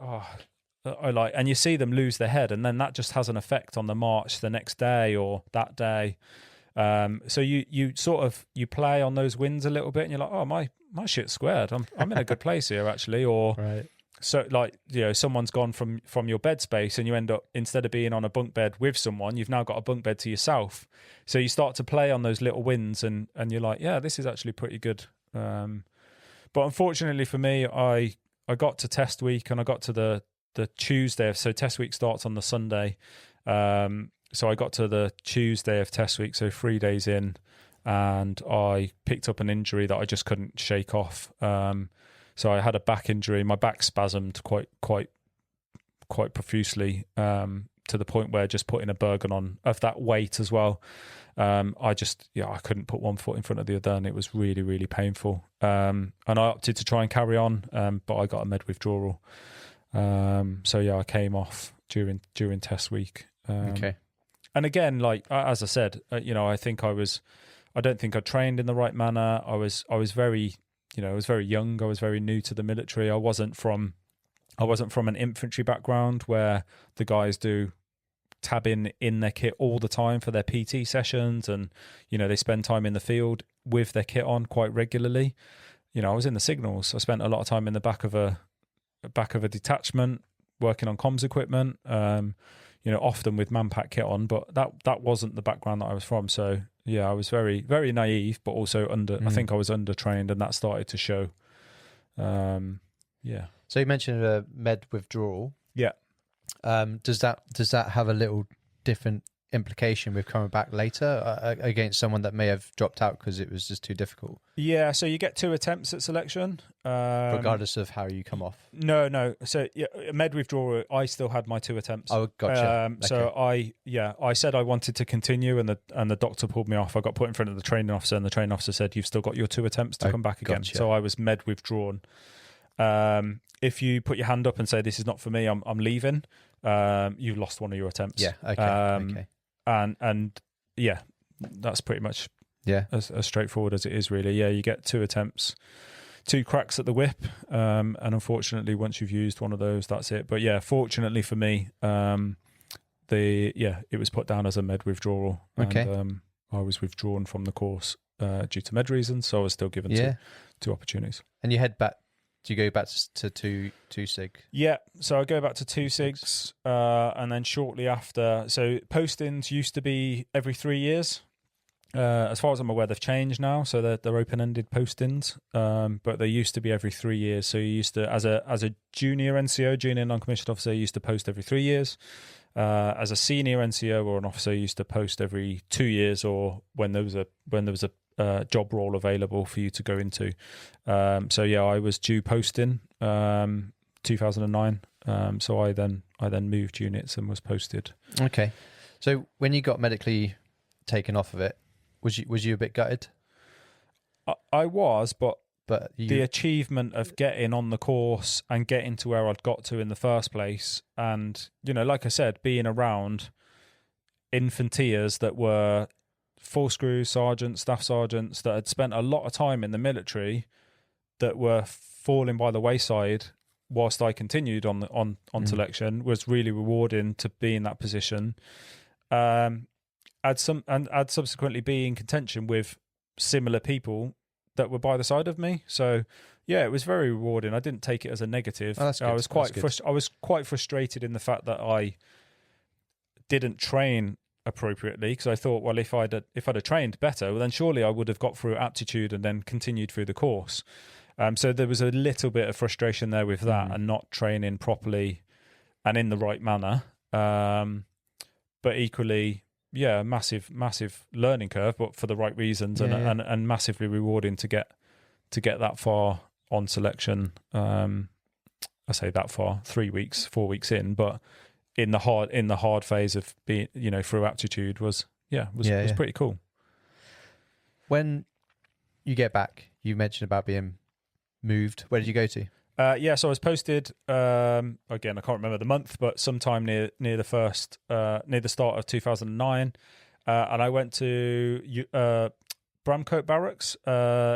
and you see them lose their head, and then that just has an effect on the march the next day or that day. So you sort of play on those wins a little bit, and you're like, oh, my shit's squared. I'm in a good place here actually. Or right. So like, someone's gone from your bed space, and you end up, instead of being on a bunk bed with someone, you've now got a bunk bed to yourself. So you start to play on those little wins, and you're like, yeah, this is actually pretty good. But unfortunately for me, I got to test week, and I got to the Tuesday. So test week starts on the Sunday. So I got to the Tuesday of test week, so 3 days in, and I picked up an injury that I just couldn't shake off. So I had a back injury. My back spasmed quite profusely, to the point where just putting a burden on of that weight as well, I couldn't put one foot in front of the other, and it was really, really painful. And I opted to try and carry on, but I got a med withdrawal. So yeah, I came off during test week. Okay. And again, like as I said, I don't think I trained in the right manner. I was very young. I was very new to the military. I wasn't from an infantry background where the guys do tab in their kit all the time for their PT sessions, and they spend time in the field with their kit on quite regularly. I was in the signals. I spent a lot of time in the back of a detachment working on comms equipment. Often with manpack kit on, but that wasn't the background that I was from. So yeah, I was very, very naive, but also I think I was undertrained, and that started to show. Yeah. So you mentioned a med withdrawal. Yeah. Does that have a little different implication with coming back later against someone that may have dropped out because it was just too difficult? Yeah, so you get 2 attempts at selection, regardless of how you come off. No. So yeah, med withdrawal, I still had my 2 attempts. Oh, gotcha. So I said I wanted to continue, and the doctor pulled me off. I got put in front of the training officer, and the training officer said, "You've still got your 2 attempts to come back again." Gotcha. So I was med withdrawn. If you put your hand up and say, "This is not for me, I'm leaving," you've lost one of your attempts. Yeah. Okay. Okay. And yeah, that's pretty much as straightforward as it is, really. Yeah, you get 2 attempts, 2 cracks at the whip, and unfortunately, once you've used one of those, that's it. But yeah, fortunately for me, it was put down as a med withdrawal. Okay. And I was withdrawn from the course due to med reasons, so I was still given 2 opportunities. And you head back Do you go back to two sig? Yeah, so I go back to 2 SIGs, and then shortly after. So postings used to be every 3 years. As far as I'm aware, they've changed now, so they're open-ended postings. But they used to be every 3 years. So you used to, as a junior NCO, junior non-commissioned officer, you used to post every 3 years. As a senior NCO or an officer, you used to post every 2 years, or when there was a job role available for you to go into. So yeah, I was due posting 2009. So I then moved units and was posted. Okay. So when you got medically taken off of it, was you a bit gutted? I was, but the you... achievement of getting on the course and getting to where I'd got to in the first place, and like I said, being around infantiers that were full screw sergeants, staff sergeants that had spent a lot of time in the military that were falling by the wayside whilst I continued on selection was really rewarding to be in that position. I'd subsequently be in contention with similar people that were by the side of me. So yeah, it was very rewarding. I didn't take it as a negative. Oh, that's good. I was quite frustrated in the fact that I didn't train appropriately, because I thought, well, if I'd have trained better, well, then surely I would have got through aptitude and then continued through the course. So there was a little bit of frustration there with that and not training properly and in the right manner. But equally, yeah, massive learning curve, but for the right reasons, and massively rewarding to get that far on selection. I say that far, 3 weeks, 4 weeks in, but in the hard phase of being, through aptitude was pretty cool. When you get back, you mentioned about being moved. Where did you go to? So I was posted, again, I can't remember the month, but sometime near the start of 2009. And I went to Bramcote Barracks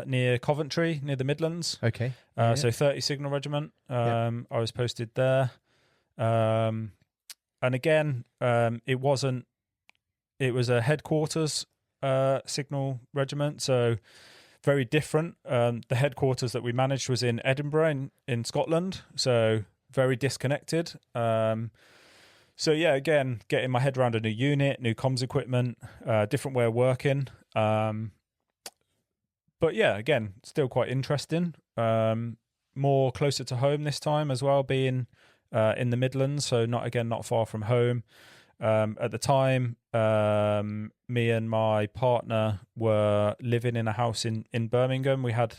near Coventry, near the Midlands. Okay. So 30 Signal Regiment. I was posted there. And again, it was a headquarters Signal Regiment, so very different. The headquarters that we managed was in Edinburgh in Scotland, so very disconnected. So yeah, again, getting my head around a new unit, new comms equipment, different way of working. But yeah, again, still quite interesting. More closer to home this time as well, being in the Midlands, so not far from home. At the time, me and my partner were living in a house in Birmingham. We had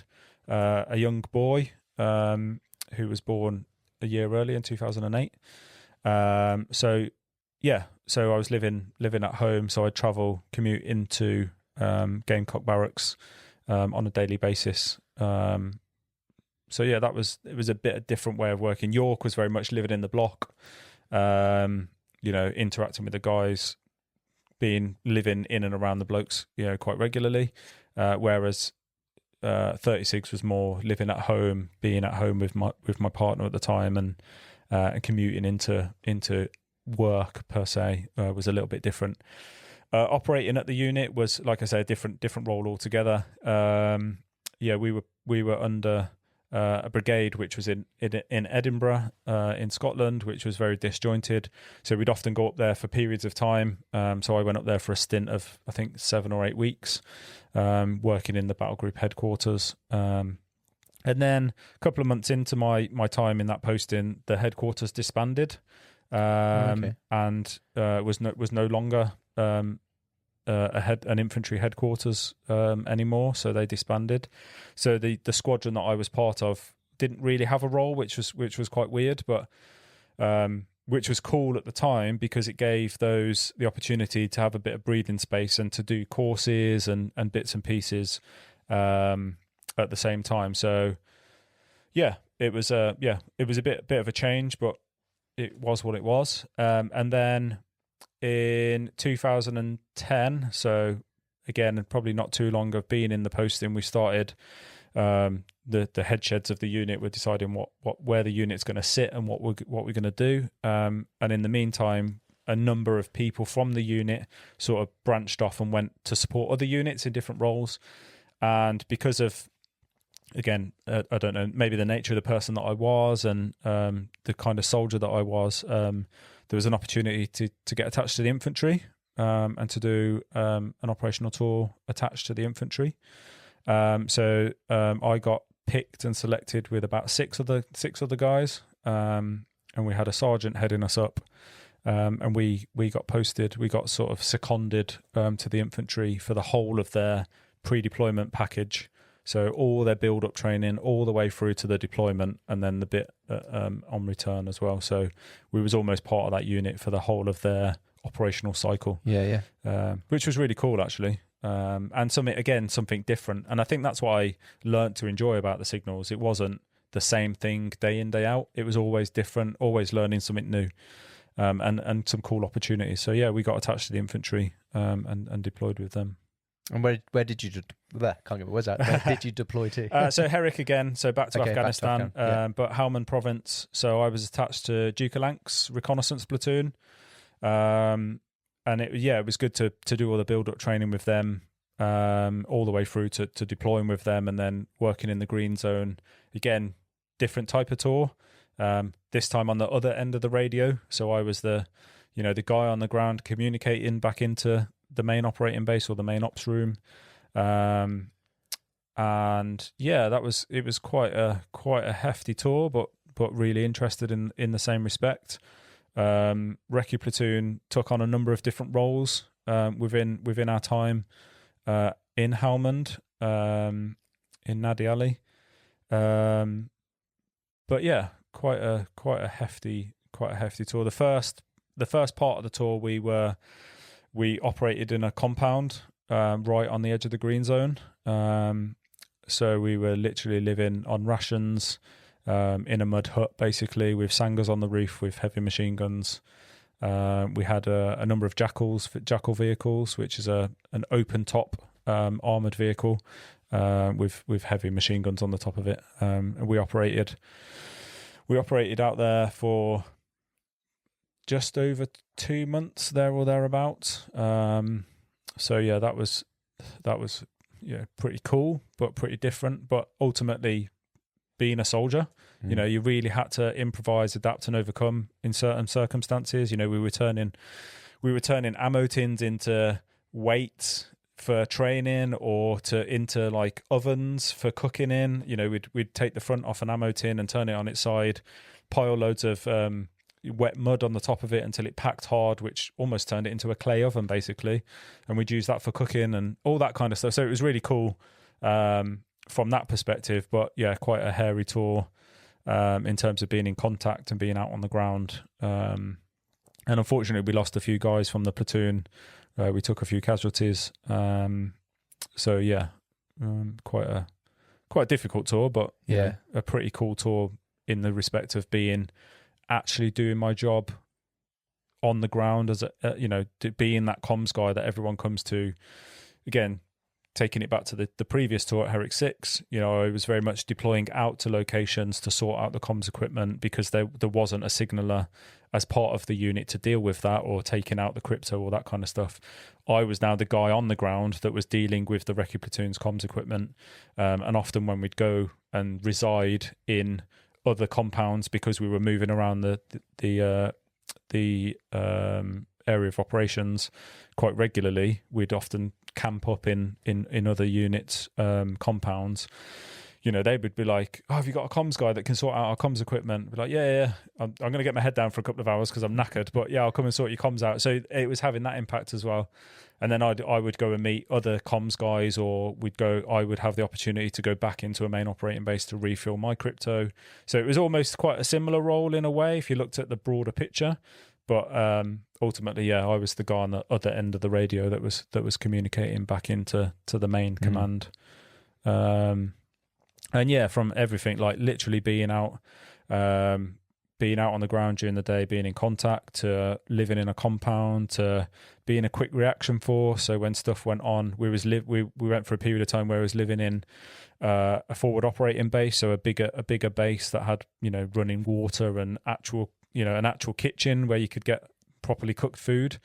a young boy who was born a year early in 2008. So I was living at home, so I'd commute into Gamecock Barracks on a daily basis. So yeah, it was a bit a different way of working. York was very much living in the block, interacting with the guys, living in and around the blokes, quite regularly. Whereas 36 was more living at home, being at home with my partner at the time, and commuting into work per se was a little bit different. Operating at the unit was, like I say, a different role altogether. We were under a brigade which was in Edinburgh, in Scotland, which was very disjointed. So we'd often go up there for periods of time. So I went up there for a stint of, I think, 7 or 8 weeks, working in the battle group headquarters. And then a couple of months into my time in that posting, the headquarters disbanded, and was no longer an infantry headquarters anymore, so they disbanded. So the squadron that I was part of didn't really have a role, which was quite weird, but which was cool at the time, because it gave those the opportunity to have a bit of breathing space and to do courses and bits and pieces at the same time. So yeah, it was a bit of a change, but it was what it was. And then in 2010, so again, probably not too long of being in the posting, we started the head sheds of the unit were deciding where the unit's going to sit and what we're going to do. And in the meantime, a number of people from the unit sort of branched off and went to support other units in different roles. And because of again, I don't know, maybe the nature of the person that I was and the kind of soldier that I was, there was an opportunity to get attached to the infantry and to do an operational tour attached to the infantry. So I got picked and selected with about six other guys, and we had a sergeant heading us up. And we got posted, we got sort of seconded to the infantry for the whole of their pre-deployment package. So all their build-up training, all the way through to the deployment, and then the bit on return as well. So we was almost part of that unit for the whole of their operational cycle. Yeah. Which was really cool, actually. And something different. And I think that's what I learnt to enjoy about the Signals. It wasn't the same thing day in, day out. It was always different, always learning something new. And some cool opportunities. So yeah, we got attached to the infantry and deployed with them. And where did you? Can't get my words out. Where did you deploy to? So Herrick again. So back to Afghanistan, back to Afghan, but Helmand Province. So I was attached to Duke of Lancs reconnaissance platoon, and it was good to do all the build-up training with them, all the way through to deploying with them, and then working in the green zone. Again, different type of tour. This time on the other end of the radio. So I was the guy on the ground communicating back into the main operating base or the main ops room. And yeah, it was quite a hefty tour, but really interested in the same respect. Recce platoon took on a number of different roles within our time in Helmand, in Nadi Ali. But yeah, quite a hefty tour. The first part of the tour we operated in a compound right on the edge of the green zone. So we were literally living on rations in a mud hut, basically, with Sangers on the roof with heavy machine guns. We had a number of Jackal vehicles, which is an open top armoured vehicle with heavy machine guns on the top of it. And we operated out there for just over 2 months, there or thereabouts. So yeah, that was pretty cool, but pretty different. But ultimately, being a soldier, you really had to improvise, adapt, and overcome in certain circumstances. We were turning ammo tins into weights for training, or into like ovens for cooking in. We'd take the front off an ammo tin and turn it on its side, pile loads of wet mud on the top of it until it packed hard, which almost turned it into a clay oven, basically. And we'd use that for cooking and all that kind of stuff. So it was really cool from that perspective. But yeah, quite a hairy tour in terms of being in contact and being out on the ground. And unfortunately, we lost a few guys from the platoon. We took a few casualties. So yeah, quite a difficult tour, but yeah, a pretty cool tour in the respect of actually doing my job on the ground as being that comms guy that everyone comes to. Again, taking it back to the previous tour at Herrick 6, I was very much deploying out to locations to sort out the comms equipment, because there wasn't a signaller as part of the unit to deal with that, or taking out the crypto or that kind of stuff. I was now the guy on the ground that was dealing with the recce platoon's comms equipment. And often when we'd go and reside in other compounds, because we were moving around the area of operations quite regularly, we'd often camp up in other units, compounds. They would be like, "Oh, have you got a comms guy that can sort out our comms equipment?" Be like, yeah. I'm going to get my head down for a couple of hours because I'm knackered, but yeah, I'll come and sort your comms out. So it was having that impact as well. And then I would go and meet other comms guys, or I would have the opportunity to go back into a main operating base to refill my crypto. So it was almost quite a similar role in a way, if you looked at the broader picture. But ultimately, yeah, I was the guy on the other end of the radio that was communicating back into the main command. And yeah, from everything, like literally being out on the ground during the day, being in contact, to living in a compound, to being a quick reaction force. So when stuff went on, we went for a period of time where I was living in a forward operating base, so a bigger base that had running water and an actual kitchen where you could get properly cooked food.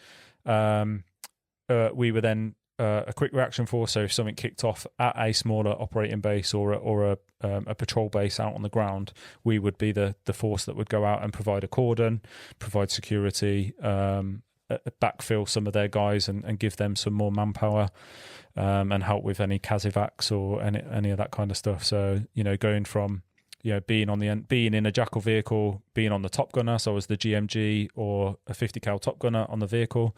We were then a quick reaction force. So if something kicked off at a smaller operating base or a patrol base out on the ground, we would be the force that would go out and provide a cordon, provide security, backfill some of their guys and give them some more manpower, and help with any CASEVACs or any of that kind of stuff. So, going from being in a jackal vehicle, being on the top gunner, so as the GMG or a 50 cal top gunner on the vehicle,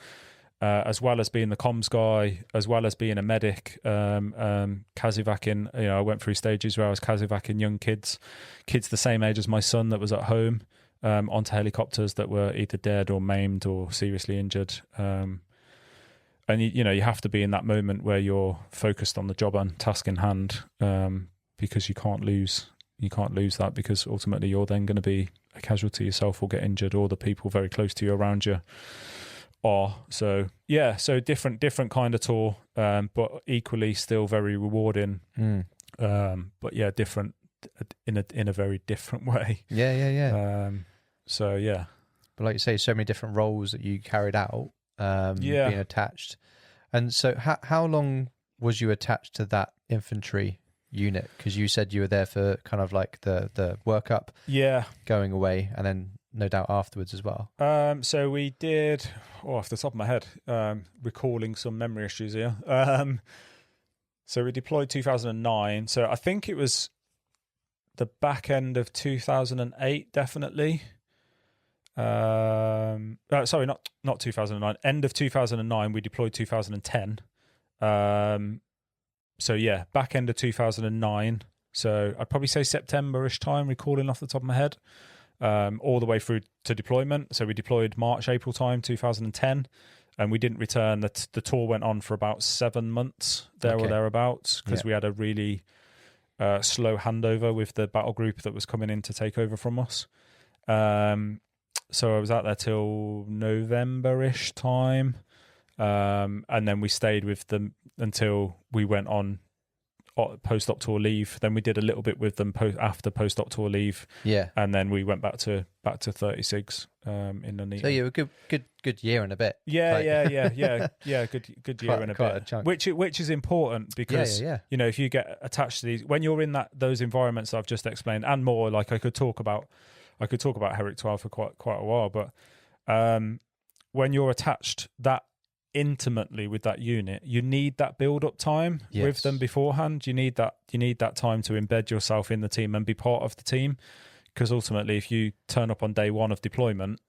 as well as being the comms guy, as well as being a medic, CASEVACing. I went through stages where I was CASEVACing young kids the same age as my son that was at home, onto helicopters that were either dead or maimed or seriously injured. And you have to be in that moment where you're focused on the job and task in hand, because you can't lose that, because ultimately you're then going to be a casualty yourself or get injured, or the people very close to you around you are. So different kind of tour, but equally still very rewarding. But different in a very different way. So yeah, but like you say, so many different roles that you carried out, being attached. And so how long was you attached to that infantry unit? Because you said you were there for kind of like the workup, going away, and then no doubt afterwards as well. So we did, off the top of my head, recalling some memory issues here. So we deployed 2009. So I think it was the back end of 2008, definitely. Sorry, not 2009. End of 2009. We deployed 2010. So yeah, back end of 2009. So I'd probably say September-ish time, recalling off the top of my head, all the way through to deployment. So we deployed March, April time, 2010, and we didn't return. The tour went on for about 7 months, or thereabouts, because we had a really slow handover with the battle group that was coming in to take over from us. So I was out there till November-ish time, and then we stayed with them until we went on post-op tour leave. Then we did a little bit with them after post-op tour leave, and then we went back to 36 in Nuneaton. So you were good year and a bit. Good year and a bit, which is important, because if you get attached to these, when you're in those environments I've just explained and more, like I could talk about Herrick 12 for quite a while, but when you're attached that intimately with that unit, you need that build-up time with them beforehand. You need that time to embed yourself in the team and be part of the team, because ultimately, if you turn up on day one of deployment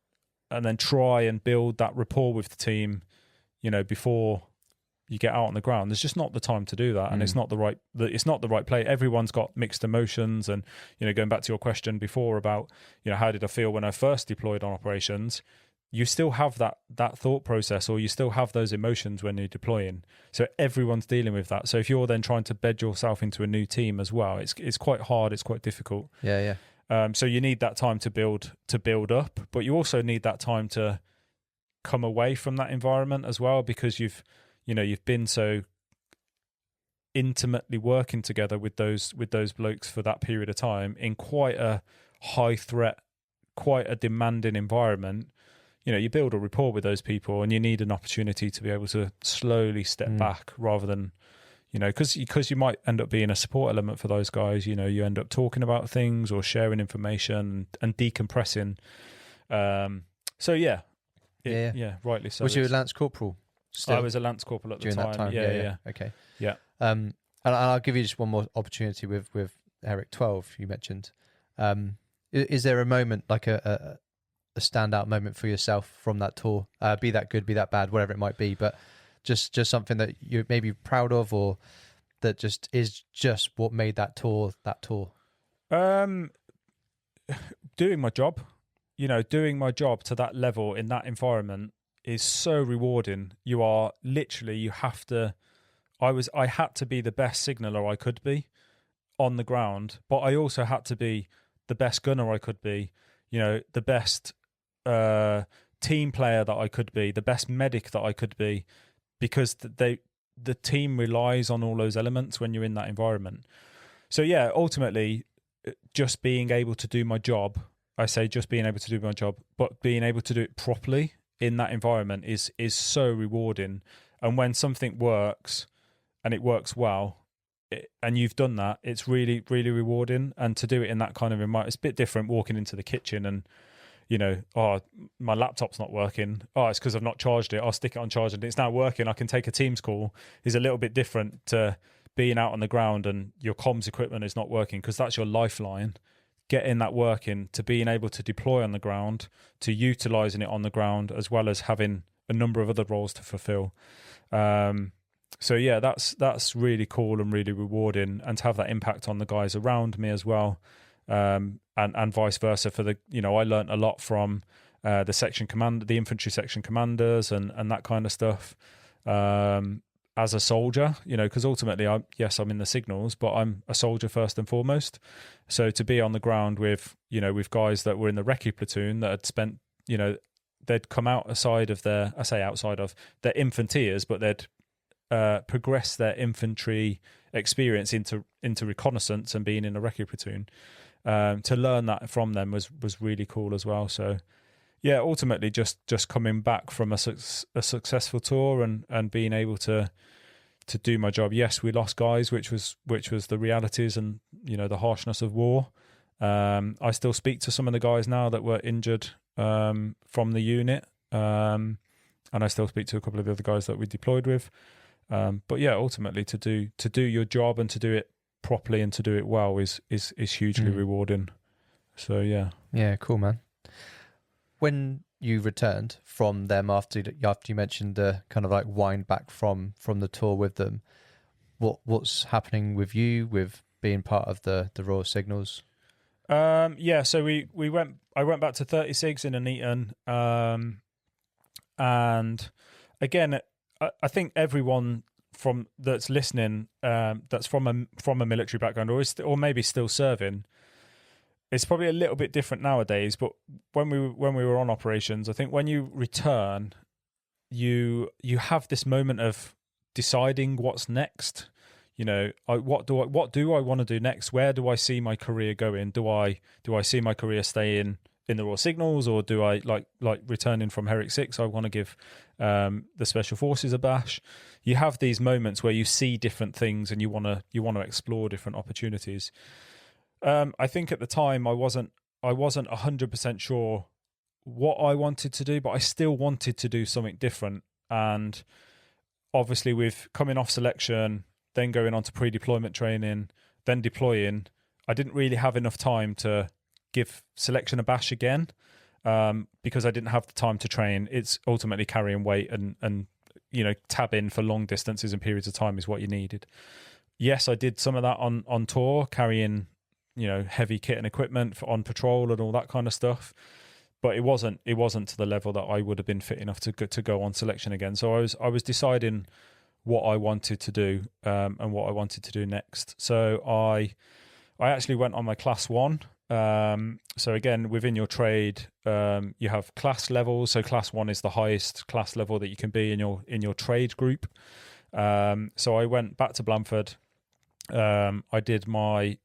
and then try and build that rapport with the team, before you get out on the ground, there's just not the time to do that, and it's not the right play. Everyone's got mixed emotions, and going back to your question before about how did I feel when I first deployed on operations, you still have that thought process, or you still have those emotions when you're deploying. So everyone's dealing with that. So if you're then trying to bed yourself into a new team as well, it's quite hard. It's quite difficult. So you need that time to build up, but you also need that time to come away from that environment as well, because you've been so intimately working together with those blokes for that period of time in quite a high threat, quite a demanding environment. You build a rapport with those people, and you need an opportunity to be able to slowly step back, rather than, because you might end up being a support element for those guys. You end up talking about things or sharing information and decompressing. Rightly so. Was you a Lance Corporal still? I was a Lance Corporal at the time. That time. Yeah. Okay. Yeah. And I'll give you just one more opportunity with Herrick 12 you mentioned. Is there a moment, like a standout moment for yourself from that tour? Be that good, be that bad, whatever it might be, but just something that you're maybe proud of, or that just is just what made that tour that tour. Doing my job, doing my job to that level in that environment is so rewarding. I had to be the best signaller I could be on the ground, but I also had to be the best gunner I could be, the best team player that I could be, the best medic that I could be, because the team relies on all those elements when you're in that environment. So yeah, ultimately, just being able to do my job, but being able to do it properly in that environment is so rewarding. And when something works and it works well, and you've done that, it's really, really rewarding. And to do it in that kind of environment, it's a bit different walking into the kitchen and, oh, my laptop's not working. Oh, it's because I've not charged it. I'll stick it on charge and it's now working. I can take a Teams call. Is a little bit different to being out on the ground and your comms equipment is not working, because that's your lifeline. Getting that working, to being able to deploy on the ground, to utilising it on the ground, as well as having a number of other roles to fulfil. So yeah, that's really cool and really rewarding, and to have that impact on the guys around me as well, and vice versa. For the I learnt a lot from the section commander, the infantry section commanders, and that kind of stuff. As a soldier, because ultimately, I'm in the signals, but I'm a soldier first and foremost. So to be on the ground with with guys that were in the recce platoon that had spent they'd come outside of their infanteers, but they'd progress their infantry experience into reconnaissance and being in a recce platoon. To learn that from them was really cool as well. So yeah, ultimately just coming back from a successful tour and being able to do my job. Yes, we lost guys, which was the realities and the harshness of war. I still speak to some of the guys now that were injured from the unit, and I still speak to a couple of the other guys that we deployed with. But yeah, ultimately to do your job and to do it properly and to do it well is hugely rewarding. So yeah, cool, man. When you returned from them after you mentioned the kind of like wind back from the tour with them, what's happening with you with being part of the Royal Signals? So I went back to 30 Sigs in Nuneaton, and again, I think everyone that's listening, that's from a military background or maybe still serving, it's probably a little bit different nowadays. But when we were on operations, I think when you return, you have this moment of deciding what's next. What do I want to do next? Where do I see my career going? Do I see my career staying in the Royal Signals, or do I like returning from Herrick 6? I want to give the Special Forces a bash. You have these moments where you see different things and you want to explore different opportunities. I think at the time I wasn't 100% sure what I wanted to do, but I still wanted to do something different. And obviously, with coming off selection, then going on to pre-deployment training, then deploying, I didn't really have enough time to give selection a bash again, because I didn't have the time to train. It's ultimately carrying weight and tab in for long distances and periods of time is what you needed. Yes, I did some of that on tour, carrying heavy kit and equipment on patrol and all that kind of stuff, but it wasn't to the level that I would have been fit enough to go on selection again. So I was deciding what I wanted to do, and what I wanted to do next. So I actually went on my class 1. So again, within your trade, you have class levels. So class 1 is the highest class level that you can be in your trade group. So I went back to Blandford. I did my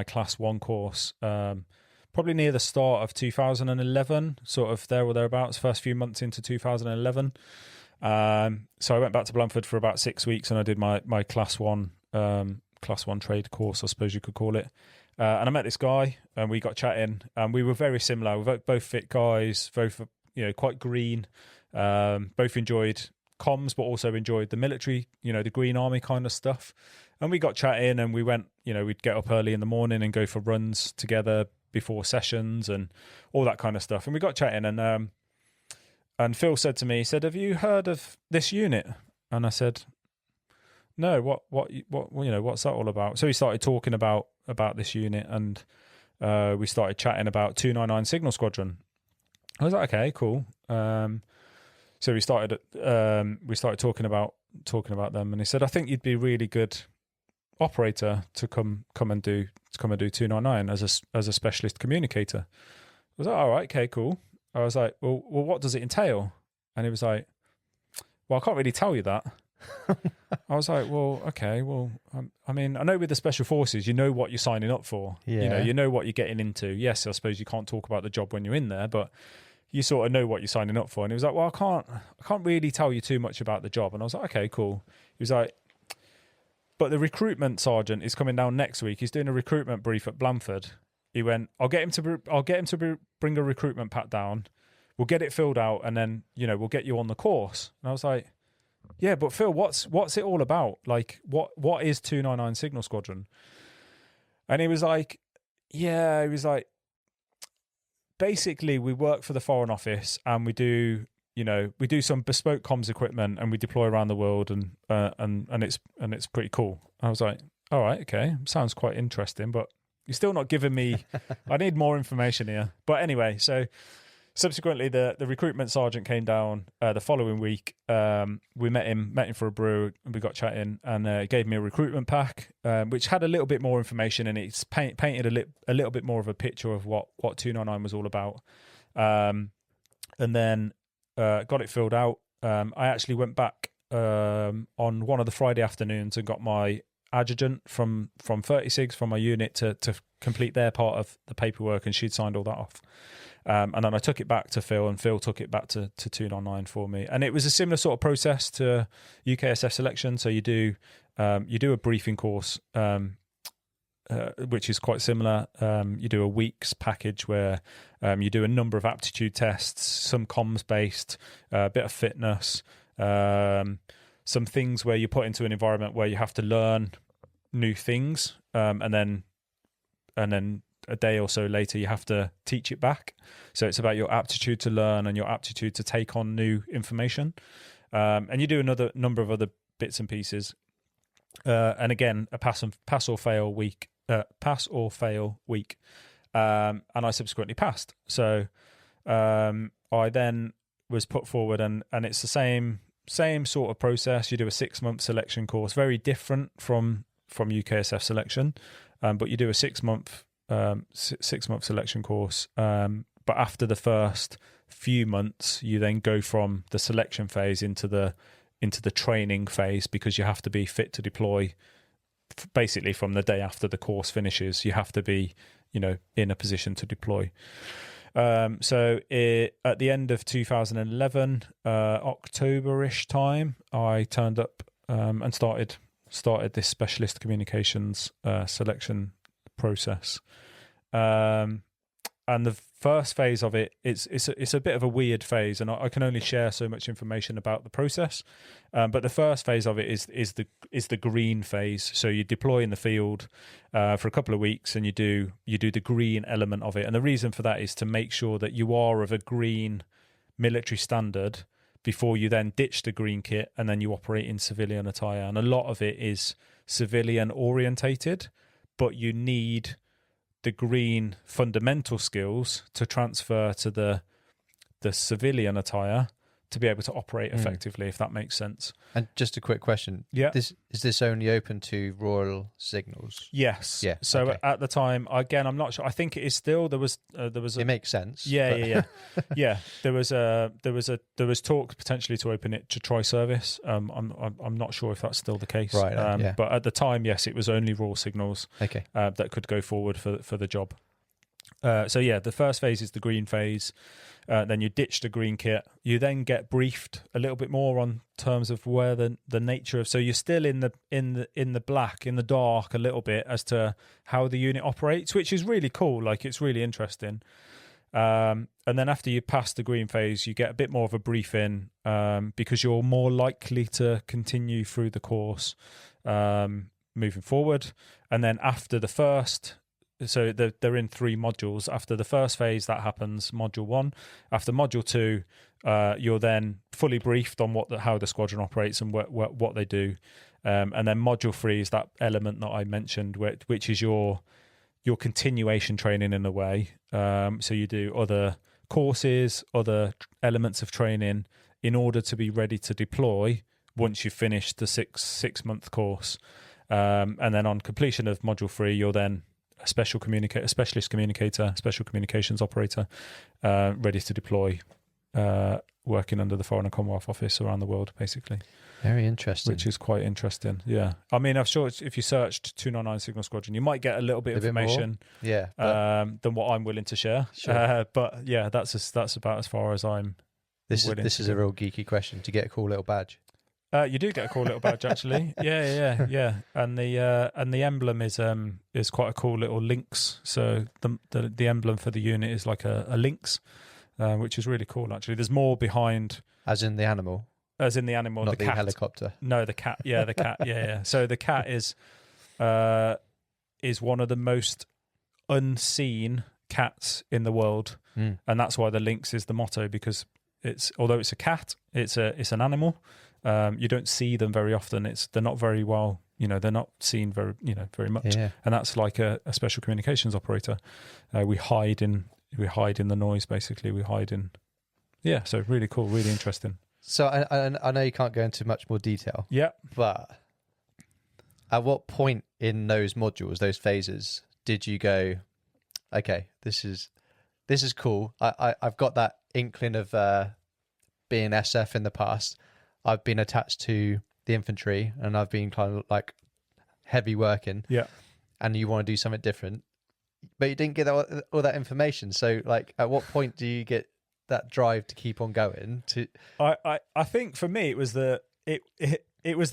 class 1 course, probably near the start of 2011, sort of there or thereabouts, first few months into 2011. So I went back to Blandford for about 6 weeks, and I did my class 1 trade course, I suppose you could call it. And I met this guy, and we got chatting, and we were very similar. We were both fit guys, both quite green, both enjoyed comms, but also enjoyed the military, the Green Army kind of stuff. And we got chatting, and we went, we'd get up early in the morning and go for runs together before sessions and all that kind of stuff. And we got chatting, and Phil said to me, he said, "Have you heard of this unit?" And I said, "No, what what's that all about?" So he started talking about this unit, and we started chatting about 299 Signal Squadron. I was like, "Okay, cool." So we started talking about them, and he said, "I think you'd be a really good operator to come and do 299 as a specialist communicator." I was like, "All right, okay, cool." I was like, well, what does it entail? And he was like, "Well, I can't really tell you that." I was like, "Well, okay, well, I mean, I know with the Special Forces, you know what you're signing up for. Yeah. You know what you're getting into. Yes, I suppose you can't talk about the job when you're in there, but you sort of know what you're signing up for. And he was like, well, I can't really tell you too much about the job. And I was like, okay, cool. He was like, but the recruitment sergeant is coming down next week. He's doing a recruitment brief at Blandford. He went, I'll get him to bring a recruitment pack down. We'll get it filled out, and then, you know, we'll get you on the course. And I was like, yeah, but Phil, what's it all about? Like, what is 299 Signal Squadron? And he was like, basically, we work for the Foreign Office, and we do some bespoke comms equipment, and we deploy around the world, and it's pretty cool. I was like, all right, okay, sounds quite interesting, but you're still not giving me. I need more information here. But anyway, so subsequently, the recruitment sergeant came down the following week. We met him for a brew, and we got chatting, and gave me a recruitment pack, which had a little bit more information, and it's painted a little bit more of a picture of what 299 was all about. And then got it filled out. I actually went back on one of the Friday afternoons and got my adjutant from 36 from my unit to complete their part of the paperwork, and she'd signed all that off. And then I took it back to Phil, and Phil took it back to 299 for me. And it was a similar sort of process to UKSF selection. So you do a briefing course, which is quite similar. You do a week's package where you do a number of aptitude tests, some comms based, a bit of fitness, some things where you're put into an environment where you have to learn new things, and then a day or so later you have to teach it back. So it's about your aptitude to learn and your aptitude to take on new information, and you do another number of other bits and pieces, and again a pass or fail week, and I subsequently passed. So I then was put forward, and it's the same sort of process. You do a 6-month selection course, very different from UKSF selection, but you do a 6-month selection course. But after the first few months, you then go from the selection phase into the training phase, because you have to be fit to deploy. Basically, from the day after the course finishes, you have to be, in a position to deploy. So at the end of 2011, October-ish time, I turned up and started this specialist communications selection process. And the first phase of it, it's a bit of a weird phase, and I can only share so much information about the process. But the first phase of it is the green phase. So you deploy in the field for a couple of weeks, and you do the green element of it. And the reason for that is to make sure that you are of a green military standard before you then ditch the green kit and then you operate in civilian attire. And a lot of it is civilian orientated, but you need the green fundamental skills to transfer to the civilian attire to be able to operate effectively, if that makes sense. And just a quick question. Yeah. Is this only open to Royal Signals? Yes. Yeah. So okay. at the time, again, I'm not sure. I think it is still. There was It makes sense. Yeah. Yeah. There was talk potentially to open it to tri-service. I'm not sure if that's still the case. Right. Yeah. But at the time, yes, it was only Royal Signals. Okay. That could go forward for the job. So yeah, the first phase is the green phase. Then you ditch the green kit. You then get briefed a little bit more on terms of where the nature of. So you're still in the black, in the dark a little bit as to how the unit operates, which is really cool. Like, it's really interesting. And then after you pass the green phase, you get a bit more of a briefing, because you're more likely to continue through the course moving forward. And then after the first. So they're in 3 modules. After the first phase, that happens, module 1. After module 2, you're then fully briefed on how the squadron operates and what they do. And then module 3 is that element that I mentioned, which is your continuation training in a way. So you do other courses, other elements of training in order to be ready to deploy once you've finished the 6-month course. And then on completion of module 3, you're then a specialist communicator, special communications operator, ready to deploy working under the Foreign and Commonwealth Office around the world, basically. Very interesting. Which is quite interesting. Yeah. I mean, I'm sure if you searched 299 Signal Squadron, you might get a little bit of information than what I'm willing to share. Sure. But yeah, that's about as far as I'm This is a real geeky question. To get a cool little badge. You do get a cool little badge, actually. Yeah. And the emblem is quite a cool little lynx. So the emblem for the unit is like a lynx, which is really cool. Actually, there's more behind. As in the animal. As in the animal, not the cat. Helicopter. No, the cat. Yeah, the cat. Yeah. So the cat is one of the most unseen cats in the world, and that's why the lynx is the motto, because although it's a cat, it's an animal. You don't see them very often. They're not very well. They're not seen very much. Yeah. And that's like a special communications operator. We hide in the noise. Basically, we hide in. Yeah. So really cool, really interesting. So I know you can't go into much more detail. Yeah. But at what point in those modules, those phases, did you go, okay, this is cool. I've got that inkling of being SF in the past. I've been attached to the infantry and I've been kind of like heavy working. Yeah. And you want to do something different, but you didn't get all that information. So like, at what point do you get that drive to keep on going? I think for me it was the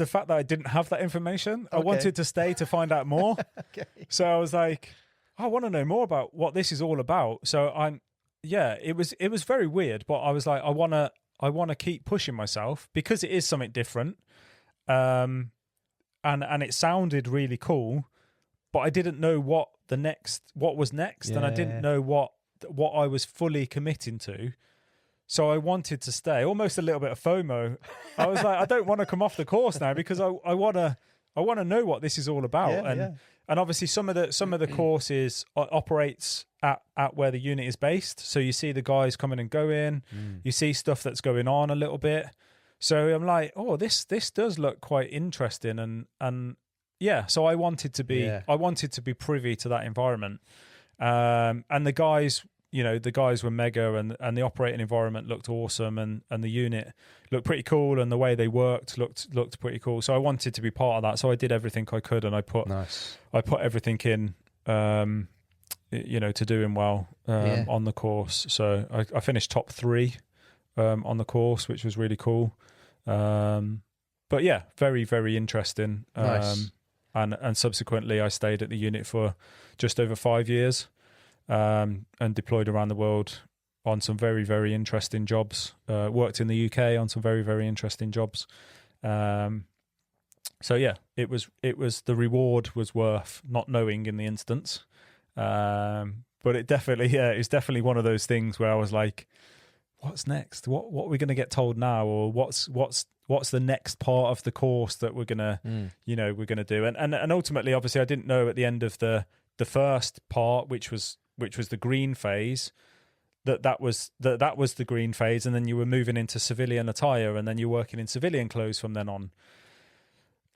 fact that I didn't have that information. Okay. I wanted to stay to find out more. Okay. So I was like, I want to know more about what this is all about. So it was very weird, but I was like, I want to keep pushing myself because it is something different. And it sounded really cool, but I didn't know what was next, and I didn't know what I was fully committing to. So I wanted to stay, almost a little bit of FOMO. I was like, I don't want to come off the course now because I want to know what this is all about. And obviously some of the courses operates at where the unit is based. So you see the guys coming and going, you see stuff that's going on a little bit. So I'm like, oh, this does look quite interesting. And yeah, so I wanted to be privy to that environment. And the guys were mega, and the operating environment looked awesome, and the unit looked pretty cool, and the way they worked looked pretty cool. So I wanted to be part of that. So I did everything I could, and I put everything in, to doing well on the course. So I finished top 3 on the course, which was really cool. But yeah, very, very interesting. Nice. And subsequently, I stayed at the unit for just over 5 years. And deployed around the world on some very, very interesting jobs. Worked in the UK on some very, very interesting jobs. So yeah, it was the reward was worth not knowing in the instance. But it's definitely one of those things where I was like, what's next? What are we going to get told now, or what's the next part of the course that we're gonna we're gonna do? And ultimately, obviously, I didn't know at the end of the first part, which was the green phase, that was the green phase, and then you were moving into civilian attire, and then you're working in civilian clothes from then on.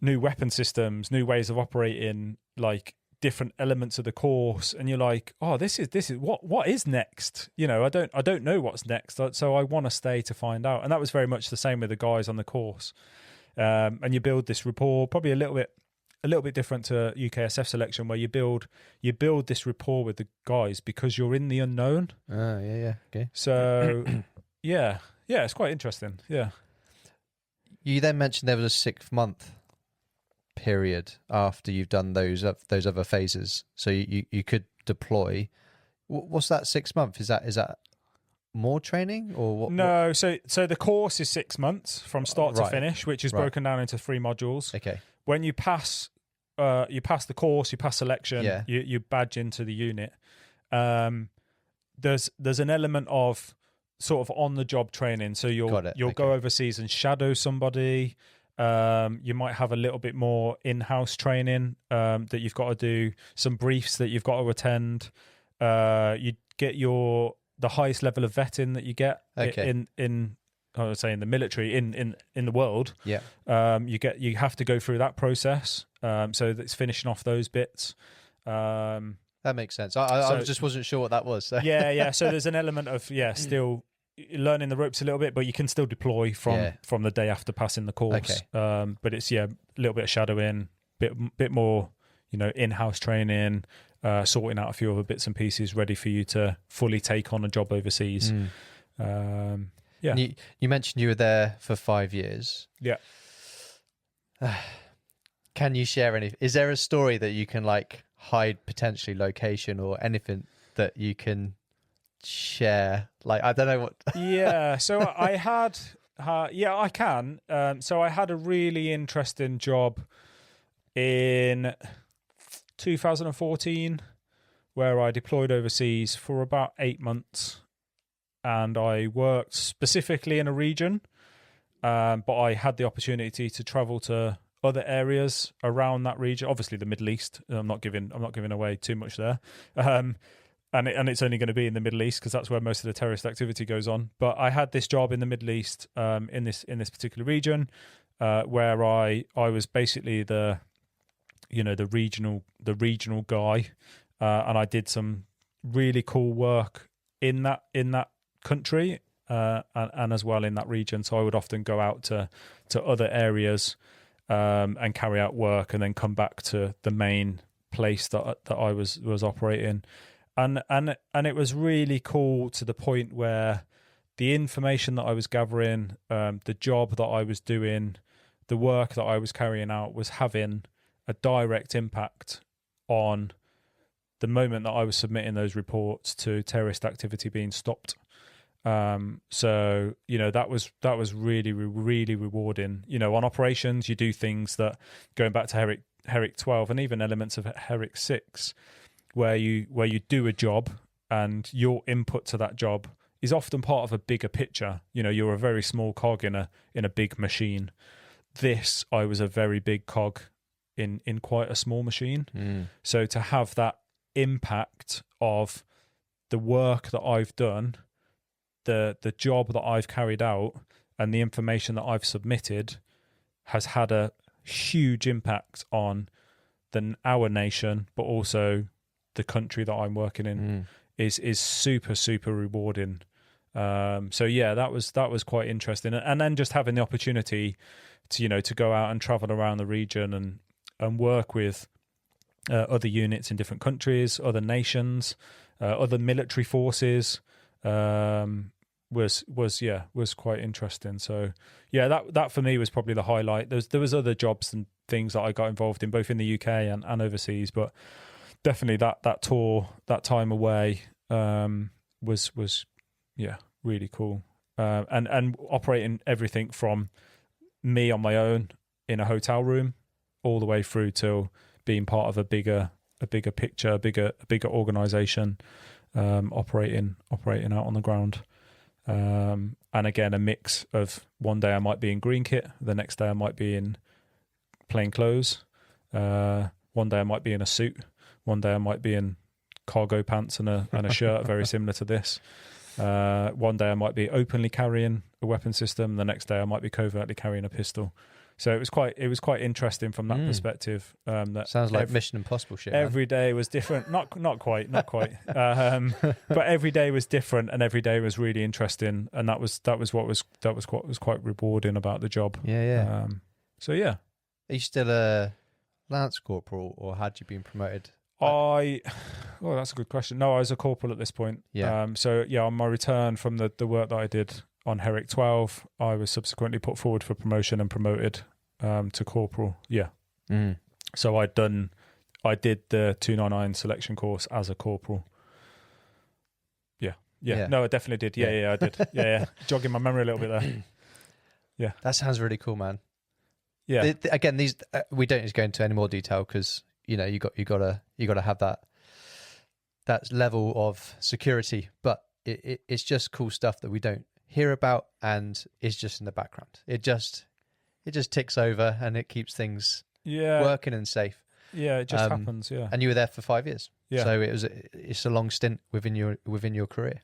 New weapon systems, new ways of operating, like different elements of the course, and you're like, oh, this is what is next? I don't know what's next, so I want to stay to find out. And that was very much the same with the guys on the course. And you build this rapport, probably a little bit different to UKSF selection, where you build this rapport with the guys because you're in the unknown. Okay. So yeah, it's quite interesting. Yeah. You then mentioned there was a 6-month period after you've done those other phases, so you could deploy. What's that 6 month? Is that more training or what? No, so the course is 6 months from start to finish, which is broken down into 3 modules. Okay. When you pass the course, you pass selection, you badge into the unit. There's an element of sort of on the job training. So you'll go overseas and shadow somebody. You might have a little bit more in-house training that you've got to do, some briefs that you've got to attend. You get the highest level of vetting that you get in I would say in the military, in the world. Yeah. You have to go through that process. So that's finishing off those bits. That makes sense. I just wasn't sure what that was. So. Yeah. So there's an element of still learning the ropes a little bit, but you can still deploy from the day after passing the course. Okay. But it's a little bit of shadowing, bit more, in-house training, sorting out a few other bits and pieces ready for you to fully take on a job overseas. Yeah. You mentioned you were there for 5 years. Yeah. Can you share any? Is there a story that you can like hide potentially location or anything that you can share? Like, I don't know what. Yeah. So I had, I can. So I had a really interesting job in 2014 where I deployed overseas for about 8 months. And I worked specifically in a region, but I had the opportunity to travel to other areas around that region. Obviously, the Middle East. I'm not giving away too much there, and it's only going to be in the Middle East because that's where most of the terrorist activity goes on. But I had this job in the Middle East, in this particular region, where I was basically the regional guy, and I did some really cool work in that country and as well in that region. So I would often go out to other areas and carry out work, and then come back to the main place that I was operating, and it was really cool to the point where the information that I was gathering, the job that I was doing, the work that I was carrying out was having a direct impact on the moment that I was submitting those reports to terrorist activity being stopped. So that was really, really rewarding. On operations, you do things that, going back to Herrick 12 and even elements of Herrick 6, where you do a job and your input to that job is often part of a bigger picture. You're a very small cog in a big machine. I was a very big cog in quite a small machine. So to have that impact of the work that I've done, the job that I've carried out, and the information that I've submitted has had a huge impact on our nation, but also the country that I'm working in, is super, super rewarding. So yeah, that was quite interesting. And then just having the opportunity to go out and travel around the region and work with other units in different countries, other nations, other military forces, was quite interesting. So yeah, that for me was probably the highlight. There was other jobs and things that I got involved in both in the UK and overseas, but definitely that tour, that time away, was really cool. And operating everything from me on my own in a hotel room all the way through to being part of a bigger picture, a bigger organization, operating out on the ground. And again, a mix of one day I might be in green kit, the next day I might be in plain clothes, one day I might be in a suit, one day I might be in cargo pants and a shirt very similar to this. One day I might be openly carrying a weapon system, the next day I might be covertly carrying a pistol. So it was quite interesting from that perspective. That sounds like Mission Impossible shit. Every day was different. Not quite. But every day was different, and every day was really interesting. And that was what was quite rewarding about the job. Yeah. So yeah. Are you still a lance corporal, or had you been promoted? That's a good question. No, I was a corporal at this point. Yeah. So yeah, on my return from the work that I did on Herrick 12, I was subsequently put forward for promotion and promoted to corporal. Yeah. So I did the 299 selection course as a corporal. Yeah. No, I definitely did. Yeah, I did. Yeah. Jogging my memory a little bit there. Yeah. That sounds really cool, man. Yeah. Again, these we don't need to go into any more detail because you gotta have that level of security, but it's just cool stuff that we don't hear about, and is just in the background. It just ticks over, and it keeps things working and safe. Yeah, it just happens. Yeah, and you were there for 5 years. Yeah, so it's a long stint within your career.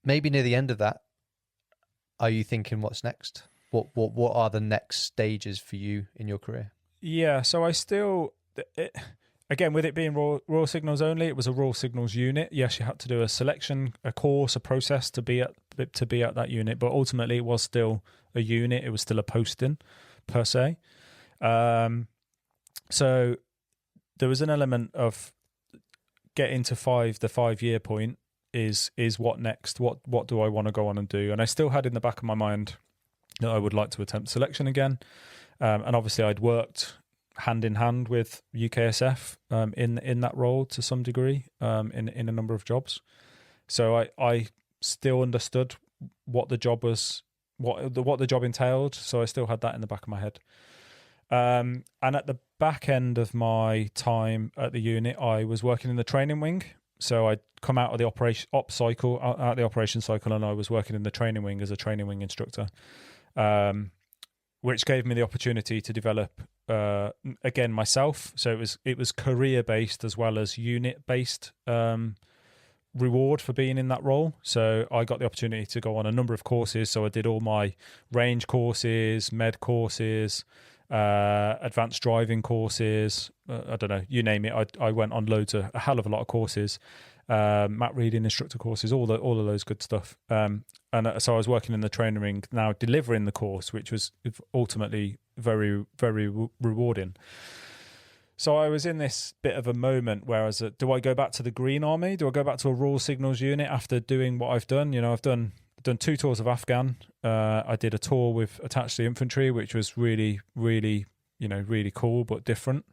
Maybe near the end of that, are you thinking what's next? What are the next stages for you in your career? Yeah, so again, with it being raw signals only, it was a raw signals unit. Yes, you had to do a selection, a course, a process to be at that unit, but ultimately it was still a unit. It was still a posting per se. So there was an element of getting to the 5-year point is what next? What do I want to go on and do? And I still had in the back of my mind that I would like to attempt selection again. And obviously I'd worked hand in hand with UKSF in that role to some degree in a number of jobs. So I still understood what the job was, what the job entailed. So I still had that in the back of my head. And at the back end of my time at the unit, I was working in the training wing. So I'd come out of the operations cycle, and I was working in the training wing as a training wing instructor, which gave me the opportunity to develop again myself. So it was career based as well as unit based reward for being in that role. So I got the opportunity to go on a number of courses. So I did all my range courses, med courses, advanced driving courses, I don't know, you name it. I went on a hell of a lot of courses, map reading, instructor courses, all of those good stuff. And so I was working in the training ring, now delivering the course, which was ultimately very, very rewarding. So I was in this bit of a moment where I was, do I go back to the Green Army? Do I go back to a raw signals unit after doing what I've done? You know, I've done 2 tours of Afghan. I did a tour with attached to the infantry, which was really, really, really cool, but different.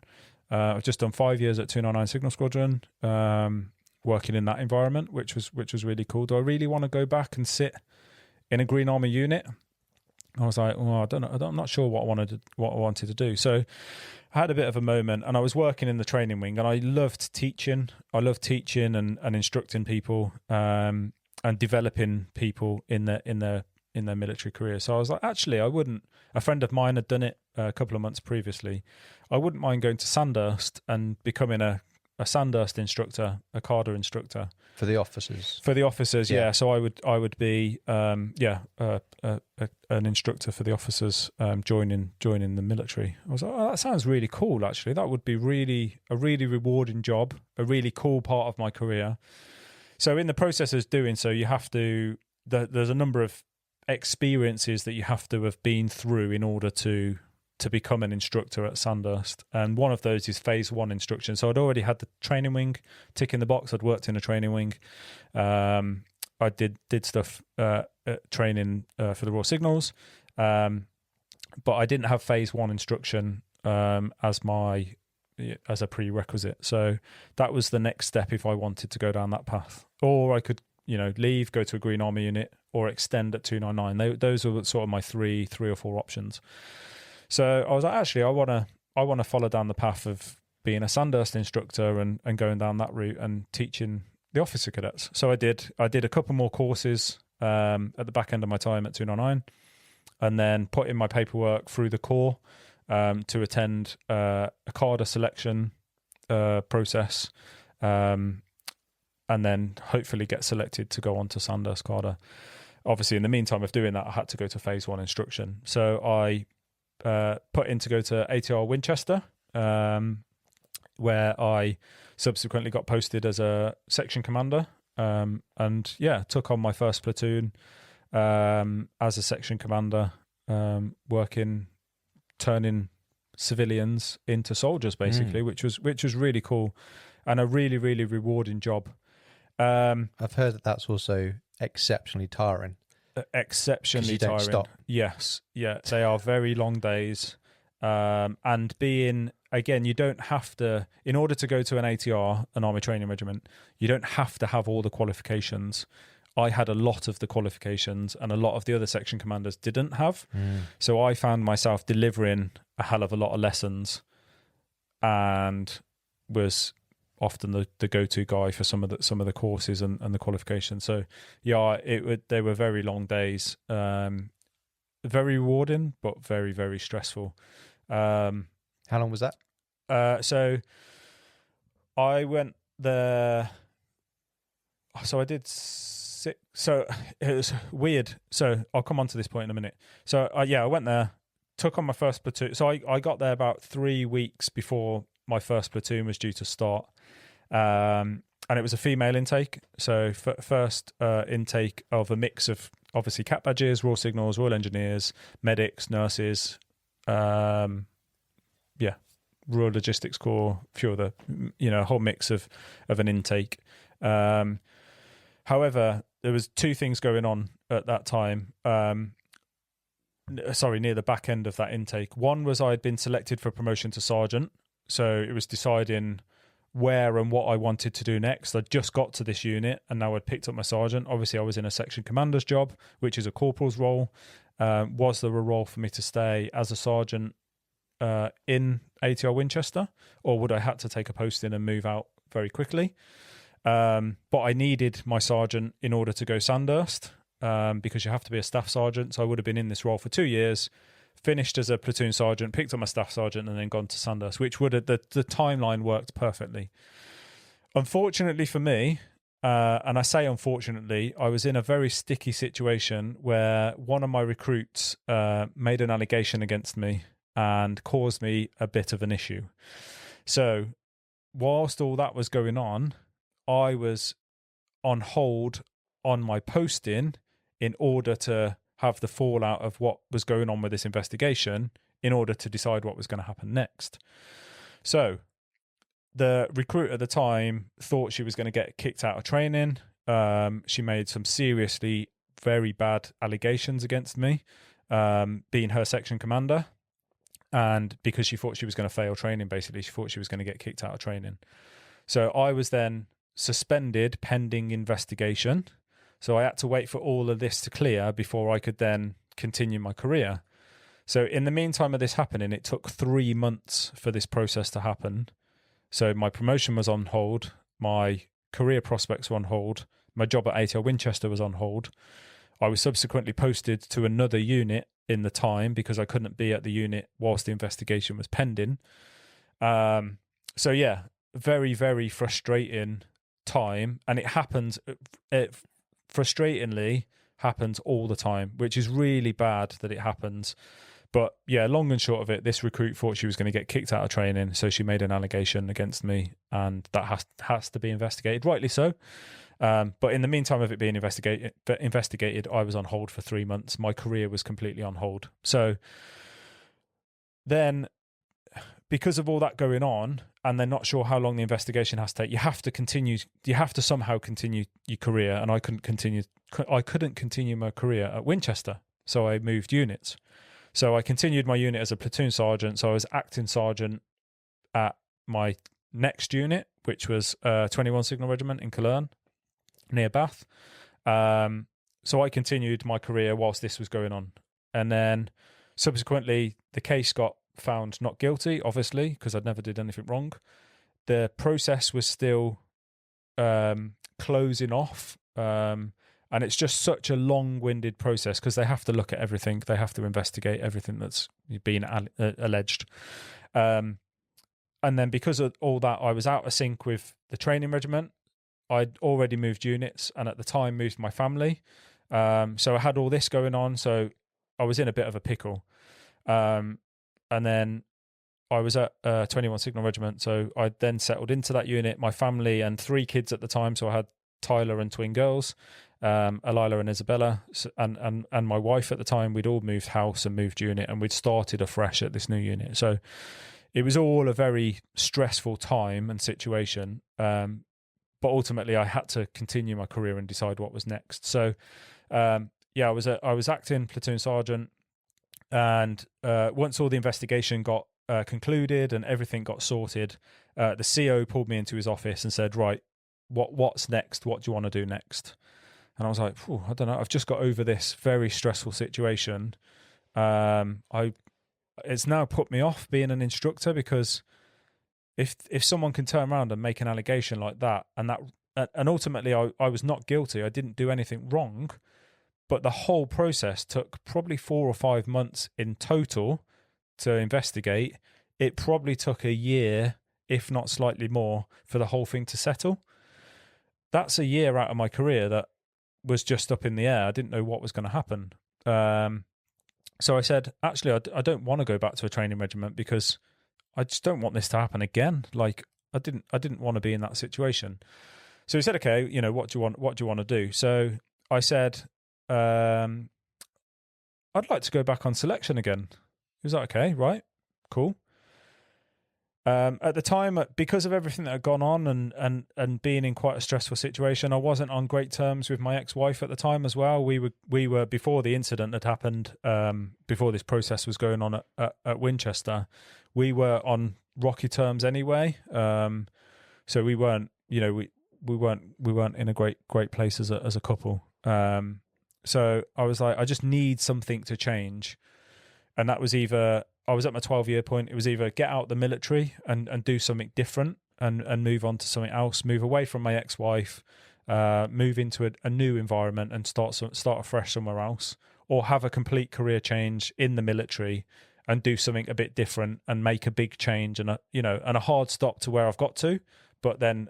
I've just done 5 years at 299 Signal Squadron, working in that environment, which was really cool. Do I really want to go back and sit in a Green Army unit? I was like, well, I don't know. I'm not sure what I wanted to do. So I had a bit of a moment, and I was working in the training wing, and I loved teaching. I loved teaching and instructing people, and developing people in their military career. So I was like, actually, I wouldn't. A friend of mine had done it a couple of months previously. I wouldn't mind going to Sandhurst and becoming a Sandhurst instructor, a CARDA instructor for the officers. For the officers, yeah. So I would be an instructor for the officers, joining the military. I was like, oh, that sounds really cool. Actually, that would be a really rewarding job, a really cool part of my career. So in the process of doing so, you have to. There's a number of experiences that you have to have been through in order to become an instructor at Sandhurst, and one of those is phase 1 instruction. So I'd already had the training wing tick in the box. I'd worked in a training wing. I did stuff training for the raw signals, but I didn't have phase 1 instruction as a prerequisite. So that was the next step if I wanted to go down that path, or I could leave, go to a Green Army unit, or extend at 299. Those were sort of my three or four options. So I was like, actually, I want to follow down the path of being a Sandhurst instructor and going down that route and teaching the officer cadets. So I did a couple more courses at the back end of my time at 299, and then put in my paperwork through the Corps to attend a CARDA selection process, and then hopefully get selected to go on to Sandhurst CARDA. Obviously, in the meantime of doing that, I had to go to phase 1 instruction. So I put in to go to ATR Winchester, where I subsequently got posted as a section commander, and took on my first platoon as a section commander, turning civilians into soldiers, basically, which was really cool and a really, really rewarding job. I've heard that that's also exceptionally tiring. Exceptionally tiring. Stop. Yes, yeah, they are very long days. And being, again, you don't have to, in order to go to an ATR, an Army Training Regiment, you don't have to have all the qualifications. I had a lot of the qualifications, and a lot of the other section commanders didn't have. So I found myself delivering a hell of a lot of lessons, and was often the go-to guy for some of the courses and the qualifications. So yeah, they were very long days, very rewarding, but very, very stressful. How long was that? So I went there. So I did 6. So it was weird. So I'll come on to this point in a minute. So I went there, took on my first platoon. So I got there about 3 weeks before my first platoon was due to start. And it was a female intake. So first intake of a mix of obviously cat badges, Royal Signals, Royal Engineers, medics, nurses, Royal Logistics Corps, a few other, a whole mix of an intake. However, there was two things going on at that time. Near the back end of that intake. One was I had been selected for promotion to sergeant. So it was deciding where and what I wanted to do next. I'd just got to this unit and now I'd picked up my sergeant. Obviously, I was in a section commander's job, which is a corporal's role. Was there a role for me to stay as a sergeant in ATR Winchester, or would I have to take a posting and move out very quickly? But I needed my sergeant in order to go Sandhurst, because you have to be a staff sergeant. So I would have been in this role for 2 years, finished as a platoon sergeant, picked up my staff sergeant, and then gone to Sandhurst, which would have, the timeline worked perfectly. Unfortunately for me, and I say unfortunately, I was in a very sticky situation where one of my recruits made an allegation against me and caused me a bit of an issue. So whilst all that was going on, I was on hold on my posting in order to have the fallout of what was going on with this investigation in order to decide what was going to happen next. So the recruit at the time thought she was going to get kicked out of training. She made some seriously very bad allegations against me, being her section commander. And because she thought she was going to fail training, basically, she thought she was going to get kicked out of training. So I was then suspended pending investigation. So I had to wait for all of this to clear before I could then continue my career. So in the meantime of this happening, it took 3 months for this process to happen. So my promotion was on hold. My career prospects were on hold. My job at ATL Winchester was on hold. I was subsequently posted to another unit in the time because I couldn't be at the unit whilst the investigation was pending. So yeah, very, very frustrating time. And it happens, it frustratingly happens all the time, which is really bad that it happens. But yeah, long and short of it, this recruit thought she was going to get kicked out of training, so she made an allegation against me, and that has to be investigated, rightly so. But in the meantime of it being investigated, I was on hold for 3 months. My career was completely on hold. So then, because of all that going on, and they're not sure how long the investigation has to take, you have to somehow continue your career, and I couldn't continue my career at Winchester, so I moved units. So I continued my unit as a platoon sergeant. So I was acting sergeant at my next unit, which was 21 Signal Regiment in Colerne, near Bath. So I continued my career whilst this was going on. And then subsequently, the case got found not guilty, obviously, because I'd never did anything wrong. The process was still closing off. And it's just such a long-winded process because they have to look at everything. They have to investigate everything that's been alleged. And then because of all that, I was out of sync with the training regiment. I'd already moved units and at the time moved my family. So I had all this going on. So I was in a bit of a pickle. And then I was at 21 Signal Regiment. So I then settled into that unit, my family and 3 kids at the time. So I had Tyler and twin girls. Alila and Isabella, and my wife at the time. We'd all moved house and moved unit, and we'd started afresh at this new unit. So it was all a very stressful time and situation. But ultimately, I had to continue my career and decide what was next. So I was acting platoon sergeant, and once all the investigation got concluded and everything got sorted, the CO pulled me into his office and said, "Right, what's next? What do you want to do next?" And I was like, I don't know. I've just got over this very stressful situation. It's now put me off being an instructor because if someone can turn around and make an allegation like that, and ultimately I was not guilty. I didn't do anything wrong, but the whole process took probably 4 or 5 months in total to investigate. It probably took a year, if not slightly more, for the whole thing to settle. That's a year out of my career that was just up in the air. I didn't know what was going to happen. So I said, actually, I don't want to go back to a training regiment because I just don't want this to happen again. Like I didn't want to be in that situation. So he said, okay, what do you want to do? So I said, I'd like to go back on selection again. He was like, okay, right, cool. At the time, because of everything that had gone on and being in quite a stressful situation, I wasn't on great terms with my ex-wife at the time as well. We were before the incident had happened, before this process was going on at Winchester, we were on rocky terms anyway. So we weren't, we weren't in a great place as a couple. So I was like, I just need something to change, and that was either. I was at my 12-year point. It was either get out the military and do something different and move on to something else, move away from my ex-wife, move into a new environment and start afresh somewhere else, or have a complete career change in the military and do something a bit different and make a big change and a hard stop to where I've got to, but then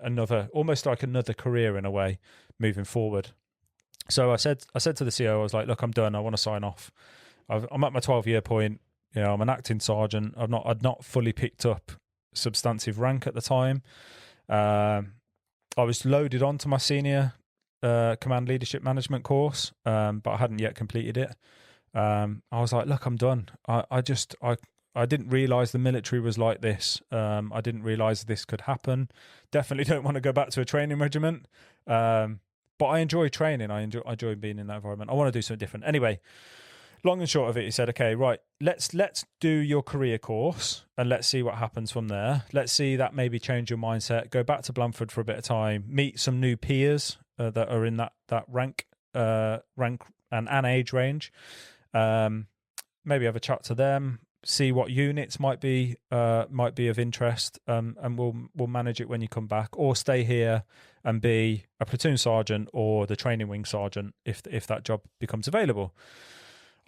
almost like another career in a way moving forward. So I said to the CO, I was like, look, I'm done. I want to sign off. I'm at my 12-year point. I'm an acting sergeant. I'd not fully picked up substantive rank at the time. I was loaded onto my senior command leadership management course, but I hadn't yet completed it. I was like, look, I'm done. I didn't realise the military was like this. I didn't realise this could happen. Definitely don't want to go back to a training regiment. But I enjoy training. I enjoy being in that environment. I want to do something different. Anyway, long and short of it, he said, okay, right, let's do your career course and let's see what happens from there. Let's see that maybe change your mindset, go back to Blandford for a bit of time, meet some new peers that are in that rank and age range. Maybe have a chat to them, see what units might be of interest, and we'll manage it when you come back, or stay here and be a platoon sergeant or the training wing sergeant if that job becomes available.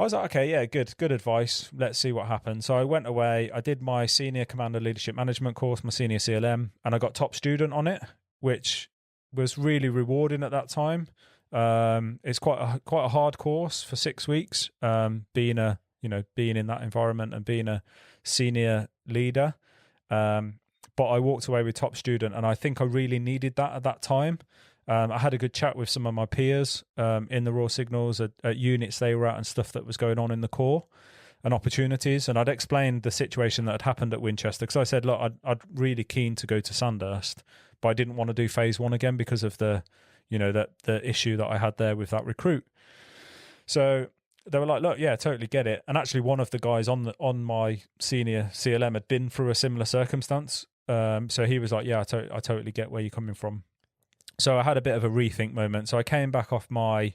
I was like, okay, yeah, good advice. Let's see what happens. So I went away. I did my senior commander leadership management course, my senior CLM, and I got top student on it, which was really rewarding at that time. It's quite a hard course for 6 weeks. Being in that environment and being a senior leader. But I walked away with top student, and I think I really needed that at that time. I had a good chat with some of my peers in the Royal Signals at units they were at and stuff that was going on in the Corps and opportunities. And I'd explained the situation that had happened at Winchester, because I said, look, I'd really keen to go to Sandhurst, but I didn't want to do phase 1 again because of the issue that I had there with that recruit. So they were like, look, yeah, totally get it. And actually one of the guys on my senior CLM had been through a similar circumstance. So he was like, yeah, I totally get where you're coming from. So I had a bit of a rethink moment. So I came back off my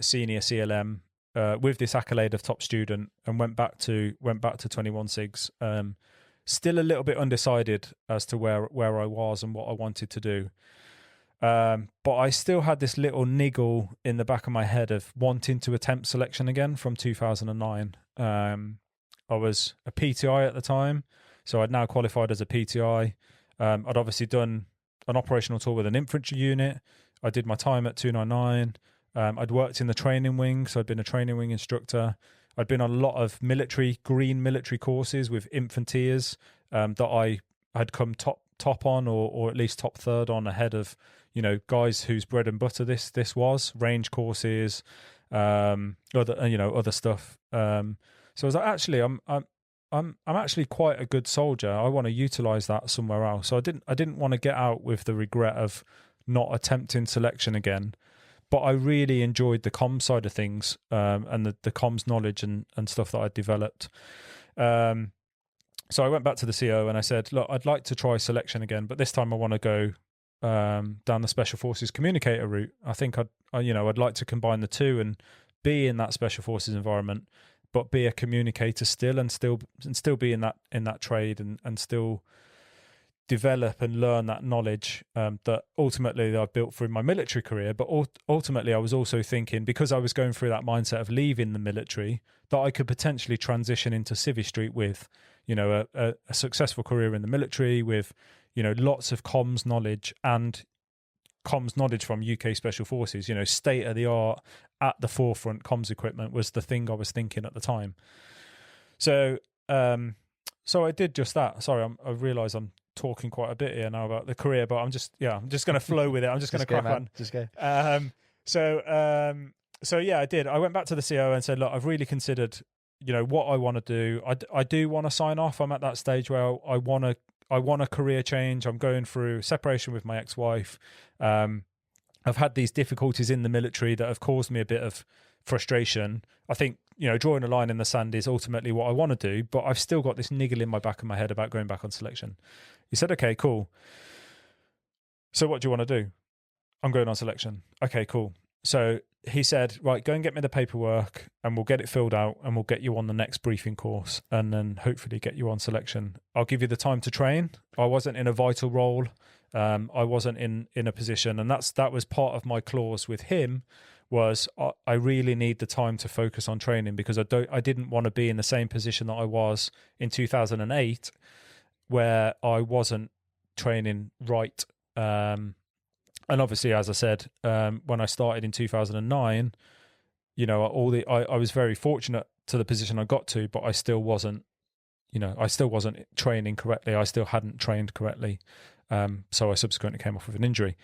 senior CLM with this accolade of top student and went back to 21 SIGs. Still a little bit undecided as to where I was and what I wanted to do. But I still had this little niggle in the back of my head of wanting to attempt selection again from 2009. I was a PTI at the time, so I'd now qualified as a PTI. I'd obviously done an operational tour with an infantry unit. I did my time at 299. I'd worked in the training wing, so I'd been a training wing instructor. I'd been on a lot of green military courses with infanteers that I had come top on, or at least top third on, ahead of guys whose bread and butter this was, range courses, other stuff. So I was like, actually, I'm actually quite a good soldier. I want to utilize that somewhere else. So I didn't want to get out with the regret of not attempting selection again. But I really enjoyed the comms side of things, and the comms knowledge and stuff that I'd developed. So I went back to the CO and I said, look, I'd like to try selection again, but this time I want to go down the Special Forces communicator route. I think I'd like to combine the two and be in that Special Forces environment, but be a communicator still be in that trade and still develop and learn that knowledge that ultimately I've built through my military career. But ultimately I was also thinking, because I was going through that mindset of leaving the military, that I could potentially transition into Civvy Street with, a successful career in the military with, lots of comms knowledge and comms knowledge from UK Special Forces, state of the art, at the forefront comms equipment was the thing I was thinking at the time. So So I did just that. Sorry, I realise I'm talking quite a bit here now about the career, but I'm just going to flow with it. I'm just going to crack on. Just go. So yeah, I did. I went back to the CO and said, look, I've really considered, what I want to do. I do want to sign off. I'm at that stage where I want a career change. I'm going through separation with my ex-wife. I've had these difficulties in the military that have caused me a bit of frustration. I think, drawing a line in the sand is ultimately what I want to do, but I've still got this niggle in my back of my head about going back on selection. He said, okay, cool. So what do you want to do? I'm going on selection. Okay, cool. So he said, right, go and get me the paperwork and we'll get it filled out and we'll get you on the next briefing course and then hopefully get you on selection. I'll give you the time to train. I wasn't in a vital role. I wasn't in a position, and that was part of my clause with him, was I really need the time to focus on training, because I didn't want to be in the same position that I was in 2008, where I wasn't training right. And obviously, as I said, when I started in 2009, I was very fortunate to the position I got to, but I still wasn't training correctly. I still hadn't trained correctly. So I subsequently came off with an injury.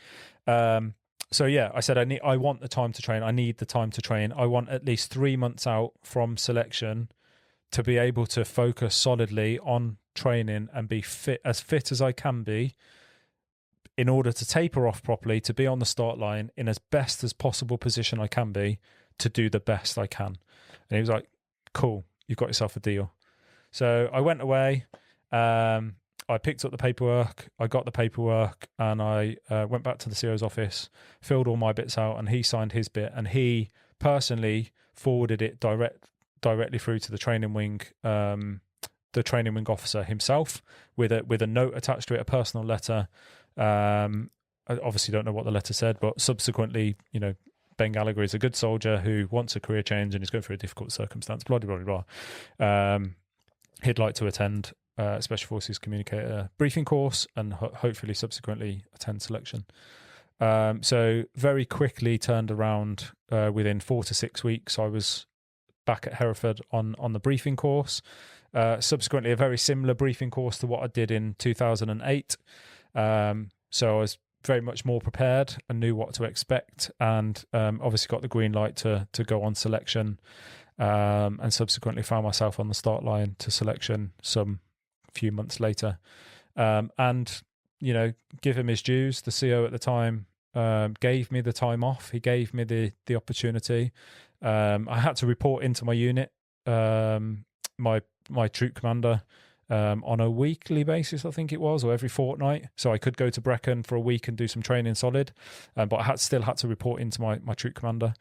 So yeah, I said, I want the time to train. I need the time to train. I want at least 3 months out from selection to be able to focus solidly on training and be fit as I can be, in order to taper off properly, to be on the start line in as best as possible position I can be, to do the best I can. And he was like, cool, you've got yourself a deal. So I went away. I picked up the paperwork, I got the paperwork, and I went back to the CO's office, filled all my bits out, and he signed his bit, and he personally forwarded it directly through to the training wing officer himself, with a note attached to it, a personal letter. I obviously don't know what the letter said, but subsequently, Ben Gallagher is a good soldier who wants a career change and is going through a difficult circumstance, blah, blah, blah, blah. He'd like to attend Special Forces Communicator briefing course and hopefully subsequently attend selection. So very quickly turned around. Within 4 to 6 weeks, I was back at Hereford on the briefing course. Subsequently, a very similar briefing course to what I did in 2008. So I was very much more prepared and knew what to expect, and obviously got the green light to go on selection, and subsequently found myself on the start line to selection some few months later. And give him his dues. The CO at the time gave me the time off. He gave me the opportunity. I had to report into my unit, my troop commander, on a weekly basis, I think it was, or every fortnight. So I could go to Brecon for a week and do some training solid, but I still had to report into my troop commander.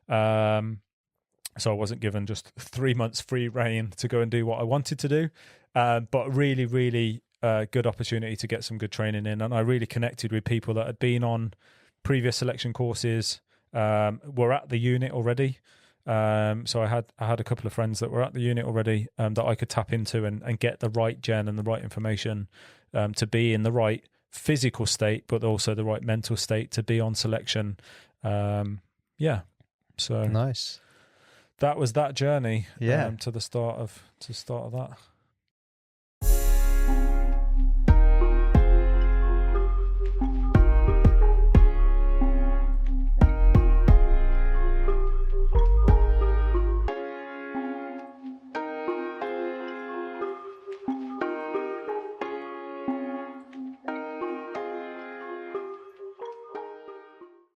So I wasn't given just 3 months free reign to go and do what I wanted to do. But really, really good opportunity to get some good training in. And I really connected with people that had been on previous selection courses, were at the unit already. So I had a couple of friends that were at the unit already, that I could tap into and get the right gen and the right information, to be in the right physical state, but also the right mental state to be on selection. So nice. That was that journey. Yeah. To the start of that.